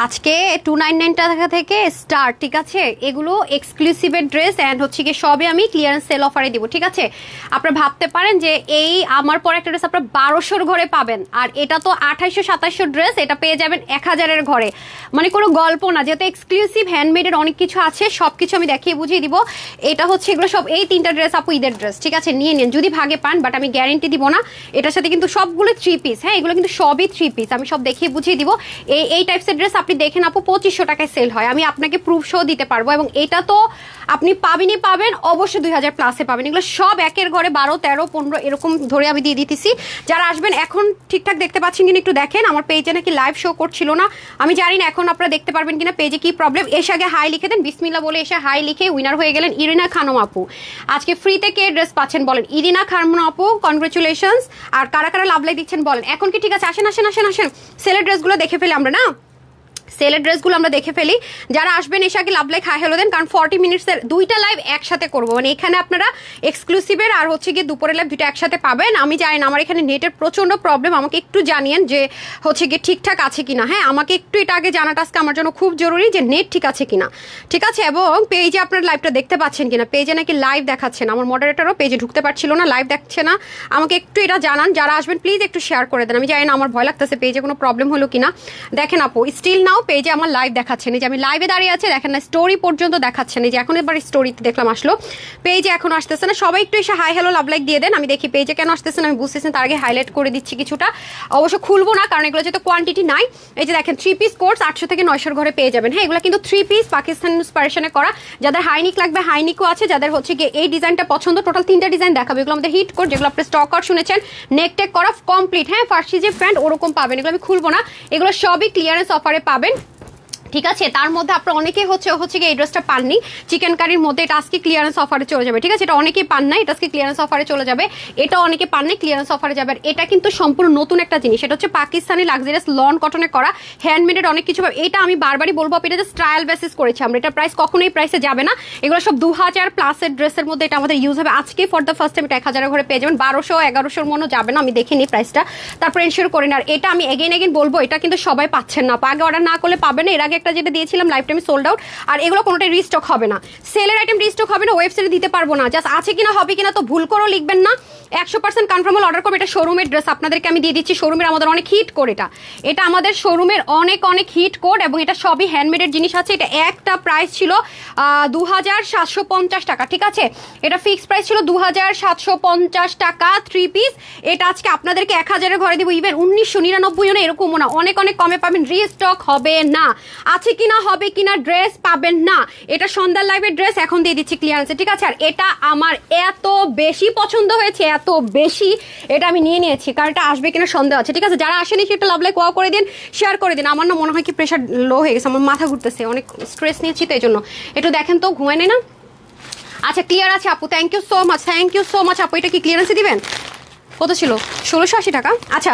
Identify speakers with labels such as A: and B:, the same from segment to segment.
A: আজকে 299 টাকা থেকে স্টার্ট, ঠিক আছে? এগুলো এক্সক্লুসিভের ড্রেস অ্যান্ড হচ্ছে কি সবে আমি ক্লিয়ারেন্স সেল অফারে দিব, ঠিক আছে? আপনারা ভাবতে পারেন যে এই আমার পর একটা ড্রেস আপনারা 1200-র ঘরে পাবেন, আর এটা তো 2800-2700 ড্রেস, এটা পেয়ে যাবেন 1000-এর ঘরে। মানে কোনো গল্প না, যেহেতু এক্সক্লুসিভ হ্যান্ডমেডের অনেক কিছু আছে, সব কিছু আমি দেখিয়ে বুঝিয়ে দিব। এটা হচ্ছে এগুলো সব এই 3টা ড্রেস আপু ঈদের ড্রেস, ঠিক আছে? নিয়ে নিন যদি ভাগে পান, বাট আমি গ্যারেন্টি দিব না। এটার সাথে কিন্তু সবগুলো 3 পিস, হ্যাঁ এগুলো কিন্তু সবই 3 পিস, আমি সব দেখিয়ে বুঝিয়ে দিব। এই টাইপসের ড্রেস আপনি দেখেন আপু 2500 টাকায় সেল হয়, আমি আপনাকে প্রুফ সহ দিতে পারবো। এবং এটা তো আপনি পাবেনই পাবেন, অবশ্যই 2000 প্লাসে পাবেন। এগুলো সব একের ঘরে 12, 13, 15 এরকম ধরে আমি দিয়ে দিতেছি। যারা আসবেন এখন ঠিকঠাক দেখতে পাচ্ছেন কিনা একটু দেখেন। আমার পেজে নাকি লাইভ শো করছিল না, আমি জানি না এখন আপনারা দেখতে পারবেন কিনা, পেজে কি প্রবলেম। এসে আগে হাই লিখে দেন, বিসমিল্লাহ বলে এসে হাই লিখে উইনার হয়ে গেলেন ইরিনা খানম আপু। আজকে ফ্রিতে কে ড্রেস পাচ্ছেন বলেন? ইরিনা খানম আপু, কনগ্রেচুলেশনস। আর কারা কারা লাভ লাইক দিচ্ছেন বলেন? এখন কি ঠিক আছে? আসেন আসেন আসেন আসেন, সেলের ড্রেসগুলো দেখে ফেলে আমরা না, সেলের ড্রেসগুলো আমরা দেখে ফেলি। যারা আসবেন এসে আগে লাভ লাইক হাই হ্যালো দেন, কারণ 40 মিনিটসের 2টা লাইভ একসাথে করবো। মানে এখানে আপনারা এক্সক্লুসিভের আর হচ্ছে গিয়ে দুপুরের লাইভ 2টা একসাথে পাবেন। আমি জানি না, আমার এখানে নেটের প্রচন্ড প্রবলেম, আমাকে একটু জানিয়েন যে হচ্ছে গিয়ে ঠিকঠাক আছে কিনা। হ্যাঁ আমাকে একটু এটা আগে জানাটা আজকে আমার জন্য খুব জরুরি, যে নেট ঠিক আছে কিনা, ঠিক আছে? এবং পেজে আপনার লাইভটা দেখতে পাচ্ছেন কিনা, পেজে নাকি লাইভ দেখাচ্ছে না, আমার মডারেটরও পেজে ঢুকতে পারছিল না, লাইভ দেখছে না। আমাকে একটু এটা জানান, যারা আসবেন প্লিজ একটু শেয়ার করে দেন। আমি জানি না, আমার ভয় লাগতেছে পেজে কোনো প্রবলেম হলো কিনা। দেখেন আপু স্টিল নাও পেজে আমার লাইভ দেখাচ্ছে না, যে আমি লাইভে দাঁড়িয়ে আছে দেখেন না, স্টোরি পর্যন্ত দেখাচ্ছে না, যে এখন এবার স্টোরিতে দেখলাম আসলো, পেজে এখন আসতেছে না। সবাই একটু এসে হাই হ্যালো লাভ লাইক দিয়ে দেন, আমি দেখি পেজে কেন আসতেছে না, আমি বুঝতেছি। তার আগে হাইলাইট করে দিচ্ছি কিছুটা, অবশ্য খুলবো না কারণ এগুলো যেহেতু কোয়ান্টিটি নাই। এই যে দেখেন 3 পিস কোর্স 800 থেকে 900 ঘরে পেয়ে যাবেন। হ্যাঁ এগুলো কিন্তু 3 পিস পাকিস্তান ইন্সপিরেশনে করা। যাদের হাইনিক লাগবে হাইনিকও আছে, যাদের হচ্ছে গিয়ে এই ডিজাইনটা পছন্দ, টোটাল 3টা ডিজাইন দেখাবে। এগুলো আমাদের হিট কোড, যেগুলো আপনি স্টক আউট শুনেছেন, নেক টেক করা কমপ্লিট। হ্যাঁ ফার্সি যে ফ্রেন্ড ওরকম পাবেন, এগুলো আমি খুলবো না, এগুলো সবই ক্লিয়ারেন্স অফারে পাবেন, ঠিক আছে? তার মধ্যে আপনারা অনেকেই হচ্ছে কি এই ড্রেসটা পাননি, চিকেন কারির মধ্যে, এটা আজকে ক্লিয়ারেন্স অফারে চলে যাবে, ঠিক আছে? এটা অনেকেই পান না, এটা আজকে ক্লিয়ারেন্স অফারে চলে যাবে। এটা অনেকে পান নাই, ক্লিয়ারেন্স অফারে যাবে। এটা কিন্তু সম্পূর্ণ নতুন একটা জিনিস, এটা হচ্ছে পাকিস্তানি লাক্সারিয়াস লন কটনে করা, হ্যান্ডমেডের অনেক কিছু। এটা আমি বারবারই বলবো, আপনি এটা ট্রায়াল বেসিস করেছি আমরা, এটা প্রাইস কখনোই প্রাইসে যাবে না। এগুলো সব 2000 প্লাসের ড্রেসের মধ্যে এটা আমাদের ইউজ হবে। আজকে ফর দ্য ফার্স্ট টাইম এটা 1000 ঘরে পেয়ে যাবেন, 1200 1100-র মনে যাবে না, আমি দেখিনি প্রাইসটা, তারপর এনশিওর করেন। আর এটা আমি এগেইন বলবো, এটা কিন্তু সবাই পাচ্ছেন না, আগে অর্ডার না করলে পাবেন না। এর আগে একটা যেটা দিয়েছিলাম লাইফ টাইম সোল্ড আউট, আর এগুলো কোনোটাই রিস্টক হবে না, সেলের আইটেম রিস্টক হবে না, ওয়েবসাইটে দিতে পারবো না। জাস্ট আছে কিনা হবে কিনা তো ভুল করেও লিখবেন না, 100% কনফার্ম অর্ডার করবে। এটা শোরুমের ড্রেস আপনাদেরকে আমি দিয়ে দিচ্ছি, শোরুমের আমাদের অনেক হিট কোড, এটা আমাদের শোরুমের অনেক হিট কোড, এবং এটা সবই হ্যান্ডমেডের জিনিস আছে। এটা একটা প্রাইস ছিল 2750 টাকা, ঠিক আছে? এটা ফিক্সড প্রাইস ছিল 2750 টাকা 3 পিস। এটা আজকে আপনাদেরকে 1000-এর ঘরে দিব, ইভেন 1999 এরকমও না, অনেক কমে পাবেন, রিস্টক হবে না। আছে কিনা হবে কিনা ড্রেস পাবেন না, এটা সন্ধ্যার লাইভের ড্রেস এখন দিয়ে দিচ্ছি ক্লিয়ারেন্সে, ঠিক আছে? আর এটা আমার এত বেশি পছন্দ হয়েছে, এত বেশি, এটা আমি নিয়ে নিয়েছি, কারণ এটা আসবে কিনা সন্দেহ আছে, ঠিক আছে? যারা আসেনি সেটা লাভ লাইক ওয়াও করে দিন, শেয়ার করে দিন। আমার না মনে হয় কি প্রেশার লো হয়ে গেছে, আমার মাথা ঘুরতেছে, অনেক স্ট্রেস নিয়েছি তো এই জন্য। একটু দেখেন তো, ঘুমায় নেই না? আচ্ছা ক্লিয়ার আছে আপু, থ্যাংক ইউ সো মাচ আপু। এটা কি ক্লিয়ারেন্সে দিবেন? কত ছিল? 1680 টাকা। আচ্ছা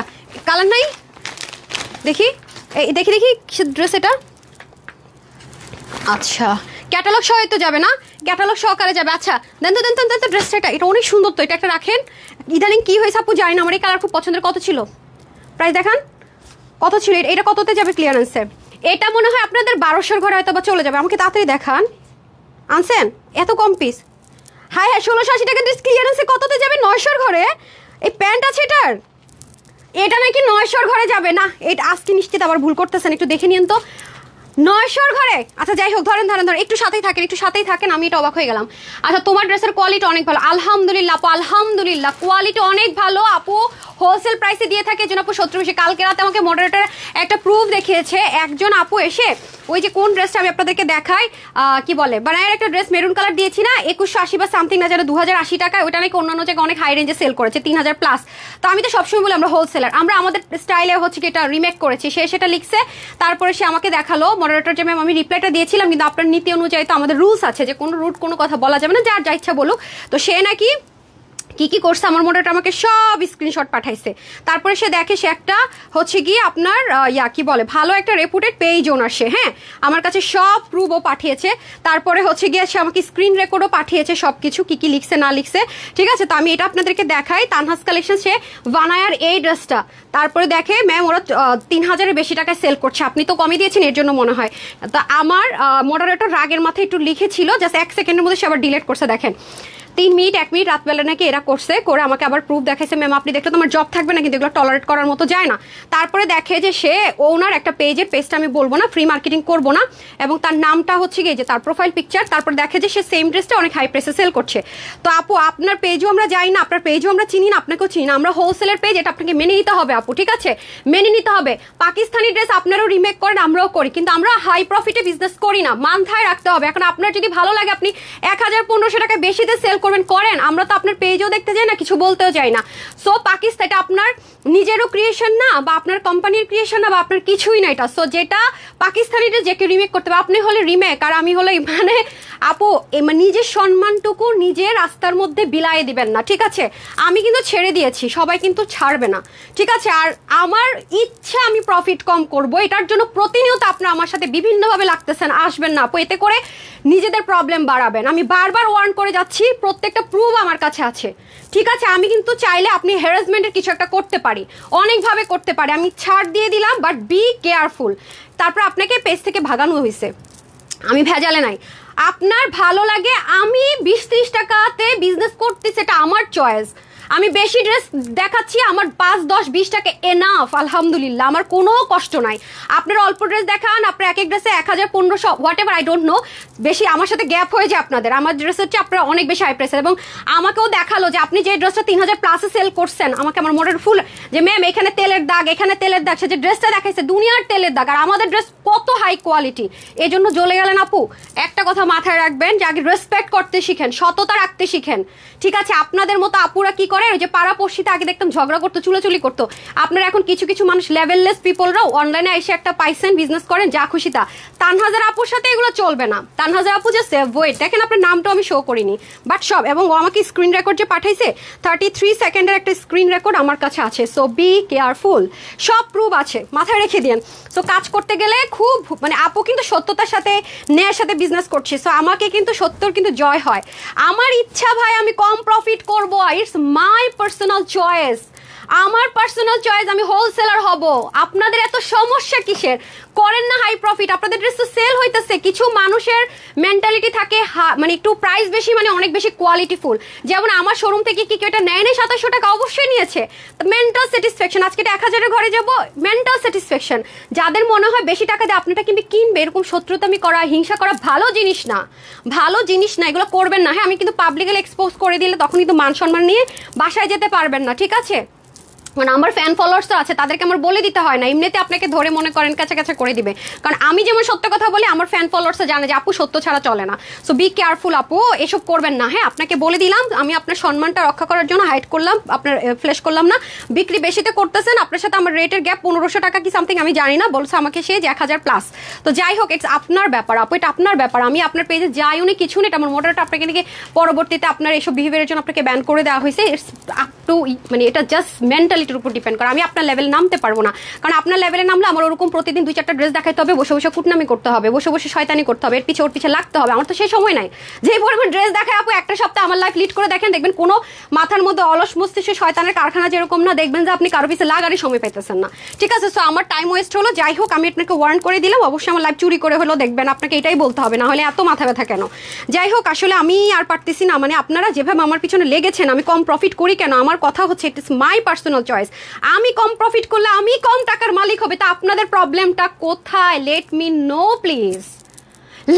A: কালার নাই, দেখি দেখি ড্রেস এটা, আচ্ছা ক্যাটালগ সহ তো যাবে না, ক্যাটালগ সহকারে যাবে। আচ্ছা দেন তো ড্রেসটা, এটা অনেক সুন্দর তো, এটা একটা রাখেন। ইদানিং কি হয়েছে আপু জানি না, আমার এই কালার খুব পছন্দের। কত ছিল প্রাইস দেখান, কত ছিল? এটা কততে যাবে ক্লিয়ারেন্সে? এটা মনে হয় আপনাদের 1200-র ঘরে হয়তো বা চলে যাবে, আমাকে তাড়াতাড়ি দেখান। আনছেন এত কম পিস? হ্যাঁ 1680 টাকা ড্রেস ক্লিয়ারেন্সে কততে যাবে? 900-র ঘরে। এই প্যান্ট আছে এটার, এটা নাকি 900-র ঘরে যাবে না, এটা আজকে নিশ্চিত আবার ভুল করতেছেন, একটু দেখে নিন তো। 900-র ঘরে, আচ্ছা যাই হোক, ধরেন একটু সাথেই থাকেন, আমি এটা অবাক হয়ে গেলাম। আচ্ছা তোমার ড্রেসের কোয়ালিটি অনেক ভালো, আলহামদুলিল্লাহ আপু, আলহামদুলিল্লাহ কোয়ালিটি অনেক ভালো আপু, হোলসেল প্রাইসে দিয়ে থাকে। একজন আপু 70 কালকে রাতে আমাকে মডারেটর একটা প্রুফ দেখিয়েছে, একজন আপু এসে ওই যে কোন ড্রেসটা আমি আপনাদেরকে দেখাই, কি বলে বানায়ের একটা ড্রেস মেরুন কালার দিয়েছি না, 2180 বা সামথিং না যেন 2080 টাকায়, ওটা নাকি অন্যান্য জায়গায় অনেক হাই রেঞ্জে সেল করেছে 3000 প্লাস। তো আমি তো সবসময় বলি আমরা হোলসেলার, আমরা আমাদের স্টাইলে হচ্ছে কি এটা রিমেক করেছি। সে সেটা লিখছে, তারপরে সে আমাকে দেখালো মডারেটর, যে ম্যাম আমি রিপ্লাইটা দিয়েছিলাম, কিন্তু আপনার নীতি অনুযায়ী তো আমাদের রুলস আছে যে কোনো রুট কোনো কথা বলা যাবে না, যার যা ইচ্ছা বলুক। তো সে নাকি কি কি করছে আমার মডারেটর আমাকে সব স্ক্রিনশট পাঠাইছে। তারপরে সে দেখে সে একটা হচ্ছে গিয়ে আপনার কি বলে ভালো একটা রেপুটেড পেজ ওনার সে, হ্যাঁ আমার কাছে সব প্রুফও পাঠিয়েছে। তারপরে হচ্ছে গিয়ে সে আমাকে স্ক্রিন রেকর্ডও পাঠিয়েছে সব কিছু কি কি লিখছে না লিখছে, ঠিক আছে। তো আমি এটা আপনাদেরকে দেখাই। তানহাস কালেকশন সে ভানায়ার এই ড্রেসটা, তারপরে দেখে ম্যাম ওরা 3000-এর বেশি টাকায় সেল করছে, আপনি তো কমই দিয়েছেন এর জন্য মনে হয়। তো আমার মডারেটর রাগের মাথায় একটু লিখেছিল, জাস্ট 1 সেকেন্ডের মধ্যে সে আবার ডিলিট করছে। দেখেন 3 মিনিট 1 মিনিট রাতবেলা নাকি এরা করছে, করে আমাকে আবার প্রুফ দেখাইছে ম্যাম আপনি দেখলে তোমার জব থাকবে না, কিন্তু এগুলো টলারেট করার মতো যায় না। তারপরে দেখে যে সে ওনার একটা পেজটা আমি বলবো না, ফ্রি মার্কেটিং করবো না, এবং তার নামটা হচ্ছে গিয়ে যে তার প্রোফাইল পিকচার। তারপর দেখে যে সে সেম ড্রেসটা অনেক হাই প্রাইসে সেল করছে। তো আপু আপনার পেজও আমরা যাই না, আপনার পেজও আমরা চিনি না, আপনাকেও চিনি না, আমরা হোলসেলের পেজ, এটা আপনাকে মেনে নিতে হবে আপু, ঠিক আছে মেনে নিতে হবে। পাকিস্তানি ড্রেস আপনারাও রিমেক করেন, আমরাও করি, কিন্তু আমরা হাই প্রফিটে বিজনেস করি না, মাথায় রাখতে হবে। এখন আপনার যদি ভালো লাগে আপনি 1000-1500 টাকা বেশিতে সেল করবেন করেন, আমরা তো আপনার পেজও দেখতে যাই না, কিছু বলতেও যাই না। সো পাকিস্তান এটা আপনার নিজেরও ক্রিয়েশন না, বা আপনার কোম্পানির ক্রিয়েশন না, বা আপনার কিছুই না এটা। সো যেটা পাকিস্তানিটা যে কেউ রিমেক করতে হবে, আপনি হলে রিমেক আর আমি হলে মানে আপু নিজের সম্মানটুকু নিজের রাস্তার মধ্যে বিলায়ে দিবেন না, ঠিক আছে। আমি কিন্তু ছেড়ে দিয়েছি, সবাই কিন্তু ছাড়বে না, ঠিক আছে। আর আমার ইচ্ছা আমি প্রফিট কম করব, এটার জন্য প্রতিনিয়ত আপনারা আমার সাথে বিভিন্নভাবে লাগতেছেন, আসবেন না আপু, এতে করে নিজেদের প্রবলেম বাড়াবেন। আমি বারবার ওয়ার্ন করে যাচ্ছি, প্রত্যেকটা প্রুফ আমার কাছে আছে, ঠিক আছে। আমি কিন্তু চাইলে আপনি হ্যারাসমেন্টের কিছু একটা করতে পারি, অনেকভাবে করতে পারি, আমি ছাড় দিয়ে দিলাম, বাট বি কেয়ারফুল। তারপর আপনাকে পেজ থেকে ভাগানো হয়েছে, আমি ভেজালে নাই। আপনার ভালো লাগে আমি 20-30 টাকাতে বিজনেস করতেছি, এটা আমার চয়েস। আমি বেশি ড্রেস দেখাচ্ছি, আমার 5-10-20 টাকা এনাফ, আলহামদুলিল্লাহ, আমার কোনো কষ্ট নাই। আপনারা অল্প ড্রেস দেখান, আপনার এক এক ড্রেসে 1000-1500 what ever, I don't know, বেশি আমার সাথে গ্যাপ হয়ে যায় আপনাদের। আমার ড্রেস হচ্ছে আপনারা অনেক বেশি হাই প্রাইসের, এবং আমাকেও দেখালো যে আপনি যে ড্রেসটা 3000+ সেল করছেন, আমাকে আমার মোটর ফুল যে ম্যাম এখানে তেলের দাগ, এখানে তেলের দাগ, সে যে ড্রেসটা দেখাইছে দুনিয়ার তেলের দাগ, আর আমাদের ড্রেস কত হাই কোয়ালিটি, এই জন্য জ্বলে গেলেন আপু। একটা কথা মাথায় রাখবেন যে আগে রেসপেক্ট করতে শিখেন, সততা রাখতে শিখেন, ঠিক আছে। আপনাদের মতো আপুরা কি করে, ওই যে পাড়াপড়শিতে আগে দেখতাম ঝগড়া করতো, চুলাচুলি করতো, আপনারা এখন কিছু কিছু মানুষ লেভেললেস পিপলরাও অনলাইনে এসে একটা পাইছেন, বিজনেস করেন যা খুশি তা। তানহাজার আপুর সাথে এগুলো চলবে না। তানহাজার আপু যে সেভ ওয়েট দেখেন, আপনার নামটাও আমি শো করিনি, বাট সব, এবং ও আমাকে স্ক্রিন রেকর্ড যে পাঠাইছে 33 সেকেন্ডের একটা স্ক্রিন রেকর্ড আমার কাছে আছে। সো বি কেয়ারফুল, সব প্রুফ আছে, মাথায় রেখে দিন। সো কাজ করতে গেলে খুব মানে আপু কিন্তু সত্যতার সাথে ন্যায়ের সাথে বিজনেস করছি, সো আমাকে কিন্তু সত্যর কিন্তু জয় হয়। আমার ইচ্ছা ভাই আমি কম প্রফিট করবো, ইটস মাই পার্সোনাল চয়েস, আমার পার্সোনাল চয়েস, আমি হোলসেলার হব। আপনাদের এত সমস্যা কিসের? করেন না হাই প্রফিট, আপনাদের ড্রেস তো সেল হইতেছে। কিছু মানুষের মেন্টালিটি থাকে মানে একটু প্রাইস বেশি মানে অনেক বেশি কোয়ালিটিফুল, যেমন আমার শোরুম থেকে কি কেউ এটা নেয় না 2700 টাকা, অবশ্যই নিয়েছে। মেন্টাল স্যাটিসফ্যাকশন, আজকে এটা 1000-এর ঘরে যাবো, মেন্টাল স্যাটিসফ্যাকশন। যাদের মনে হয় বেশি টাকা দিয়ে আপনাটা কিনবে, এরকম শত্রুতামি করা, হিংসা করা ভালো জিনিস না, ভালো জিনিস না, এগুলো করবেন না। হ্যাঁ আমি কিন্তু পাবলিকলি এক্সপোজ করে দিলে তখন কিন্তু মান সম্মান নিয়ে বাসায় যেতে পারবেন না, ঠিক আছে। মানে আমার ফ্যান ফলোয়ার্স তো আছে, তাদেরকে আমার বলে দিতে হয় না, এমনিতে আপনাকে ধরে মনে করেন কাছে কাছে করে দিবে। কারণ আমি যেমন সত্য কথা বলি, আমার ফ্যান ফলোয়ার্স জানে যে আপু সত্য ছাড়া চলে না। সো বি কেয়ারফুল আপু, এসব করবেন না। হ্যাঁ আপনাকে বলে দিলাম, আমি আপনার সম্মানটা রক্ষা করার জন্য হাইড করলাম, আপনার ফ্লেশ করলাম না। বিক্রি বেশিতে করতেছেন, আপনার সাথে আমার রেটের গ্যাপ 1500 টাকা কি সামথিং, আমি জানি না, বলছে আমাকে সে যে 1000+। তো যাই হোক, ইটস আপনার ব্যাপার আপু, এটা আপনার ব্যাপার। আমি আপনার পেজে যাই উনি কিছু না, এটা আমার মোটরটা আপনাকে নাকি পরবর্তীতে আপনার এইসব বিহেভিয়ারের জন্য আপনাকে ব্যান করে দেওয়া হয়েছে। ইটস আপ টু, মানে এটা জাস্ট মেন্টালিটির উপর ডিপেন্ড করে। আমি আপনার লেভেলে নামতে পারবো না, কারণ আপনার লেভেলে নামলে আমার ওরকম প্রতিদিন 2-4টা ড্রেস দেখাইতে হবে, বসে বসে কুটনামি করতে হবে, বসে বসে শয়তানি করতে হবে, এর পিছে ওর পিছে লাগতে হবে, আমার তো সেই সময় নাই। যে পরিমাণ ড্রেস দেখায় আপু, একটা সপ্তাহে আমার লাইফ লিড করে দেখেন, দেখবেন কোনো মাথার মধ্যে অলস মস্তিষ্ক শয়তানের কারখানা যেরকম না, দেখবেন যে আপনি কারো পিছে লাগারই সময় পাইতেছেন না, ঠিক আছে। সো আমার টাইম ওয়েস্ট হলো। যাই হোক, আমি আপনাকে ওয়ার্ন করে দিলাম, অবশ্যই আমার লাইফ চুরি করে হলো দেখবেন, আপনাকে এটাই বলতে হবে, না হলে এত মাথা ব্যথা কেন। যাই হোক, আসলে আমি আর পারতেছি না, মানে আপনারা যেভাবে আমার পিছনে লেগেছেন, আমি কম প্রফিট করি কেন, আমার কথা হচ্ছে ইট ইস মাই পার্সোনাল চয়েস। আমি কম প্রফিট করলে আমি কম টাকার মালিক হবে, তা আপনাদের প্রবলেমটা কোথায়? Let me know please,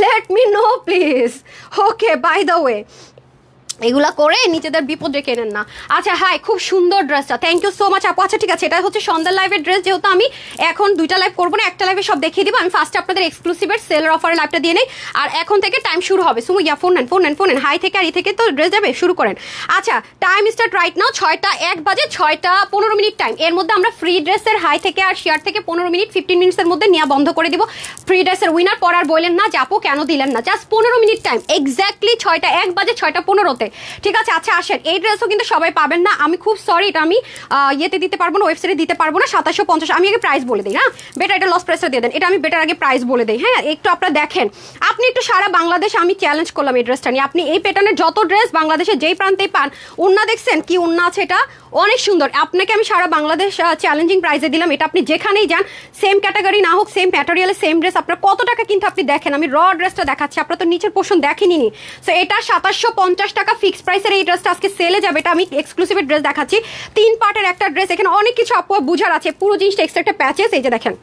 A: let me know please. Okay, by the way, এগুলা করে নিজেদের বিপদ রেখে নেন না। আচ্ছা হাই, খুব সুন্দর ড্রেসটা, থ্যাংক ইউ সো মাচ আপু। আচ্ছা ঠিক আছে, এটা হচ্ছে সন্ধ্যার লাইভের ড্রেস, যেহেতু আমি এখন 2টা লাইভ করবো না, একটা লাইভে সব দেখিয়ে দিব। আমি ফার্স্টে আপনাদের এক্সক্লুসিভের সেলের অফারের লাইভটা দিয়ে নেই, আর এখন থেকে টাইম শুরু হবে। সুমু ইয়া ফোন নেন হাই থেকে, আর ই থেকে তো ড্রেস যাবে, শুরু করেন। আচ্ছা টাইম স্টার্ট রাইট নাও, 6টা 1 বাজে, 6টা 15 মিনিট টাইম। এর মধ্যে আমরা ফ্রি ড্রেসের হাই থেকে আর শেয়ার থেকে 15 মিনিট 15 মিনিটসের মধ্যে নেওয়া বন্ধ করে দিব। ফ্রি ড্রেসের উইনার পর আর বললেন না যে আপু কেন দিলেন না, জাস্ট 15 মিনিট টাইম, এক্স্যাক্টলি 6টা 1 বাজে 6টা 15-তে ঠিক আছে। আচ্ছা আসেন, এই ড্রেসও কিন্তু সবাই পাবেন না, আমি খুব সরি, এটা আমি ইয়েতে দিতে পারবো না, ওয়েবসাইটে দিতে পারবো না। 2750। আমি আগে প্রাইস বলে দিই, হ্যাঁ বেটার এটা লস প্রাইসটা দিয়ে দেন, এটা আমি বেটার আগে প্রাইস বলে দিই। হ্যাঁ একটু আপনারা দেখেন, আপনি একটু সারা বাংলাদেশ আমি চ্যালেঞ্জ করলাম এই ড্রেসটা নিয়ে, আপনি এই প্যাটার্নের যত ড্রেস বাংলাদেশে যেই প্রান্তেই পান, ওন্না দেখছেন কি ওন্না আছে, এটা অনেক সুন্দর। আপনাকে আমি সারা বাংলাদেশ চ্যালেঞ্জিং প্রাইসে দিলাম, এটা আপনি যেখানেই যান সেম ক্যাটাগরি না হোক, সেম ম্যাটেরিয়ালে সেম ড্রেস আপনার কত টাকা কিন্তু আপনি দেখেন, আমি র ড্রেসটা দেখাচ্ছি, আপনার তো নিচের পোর্শন দেখেনি। সো এটা 2750 টাকা ফিক্সড প্রাইসের এই ড্রেসটা আজকে সেলে যাবে, এটা আমি এক্সক্লুসিভ ড্রেস দেখাচ্ছি, 3 পার্টের একটা ড্রেস, এখানে অনেক কিছু আপু বুঝার আছে। পুরো জিনিসটা এক্সট্রা একটা প্যাচেস, এই যে দেখেন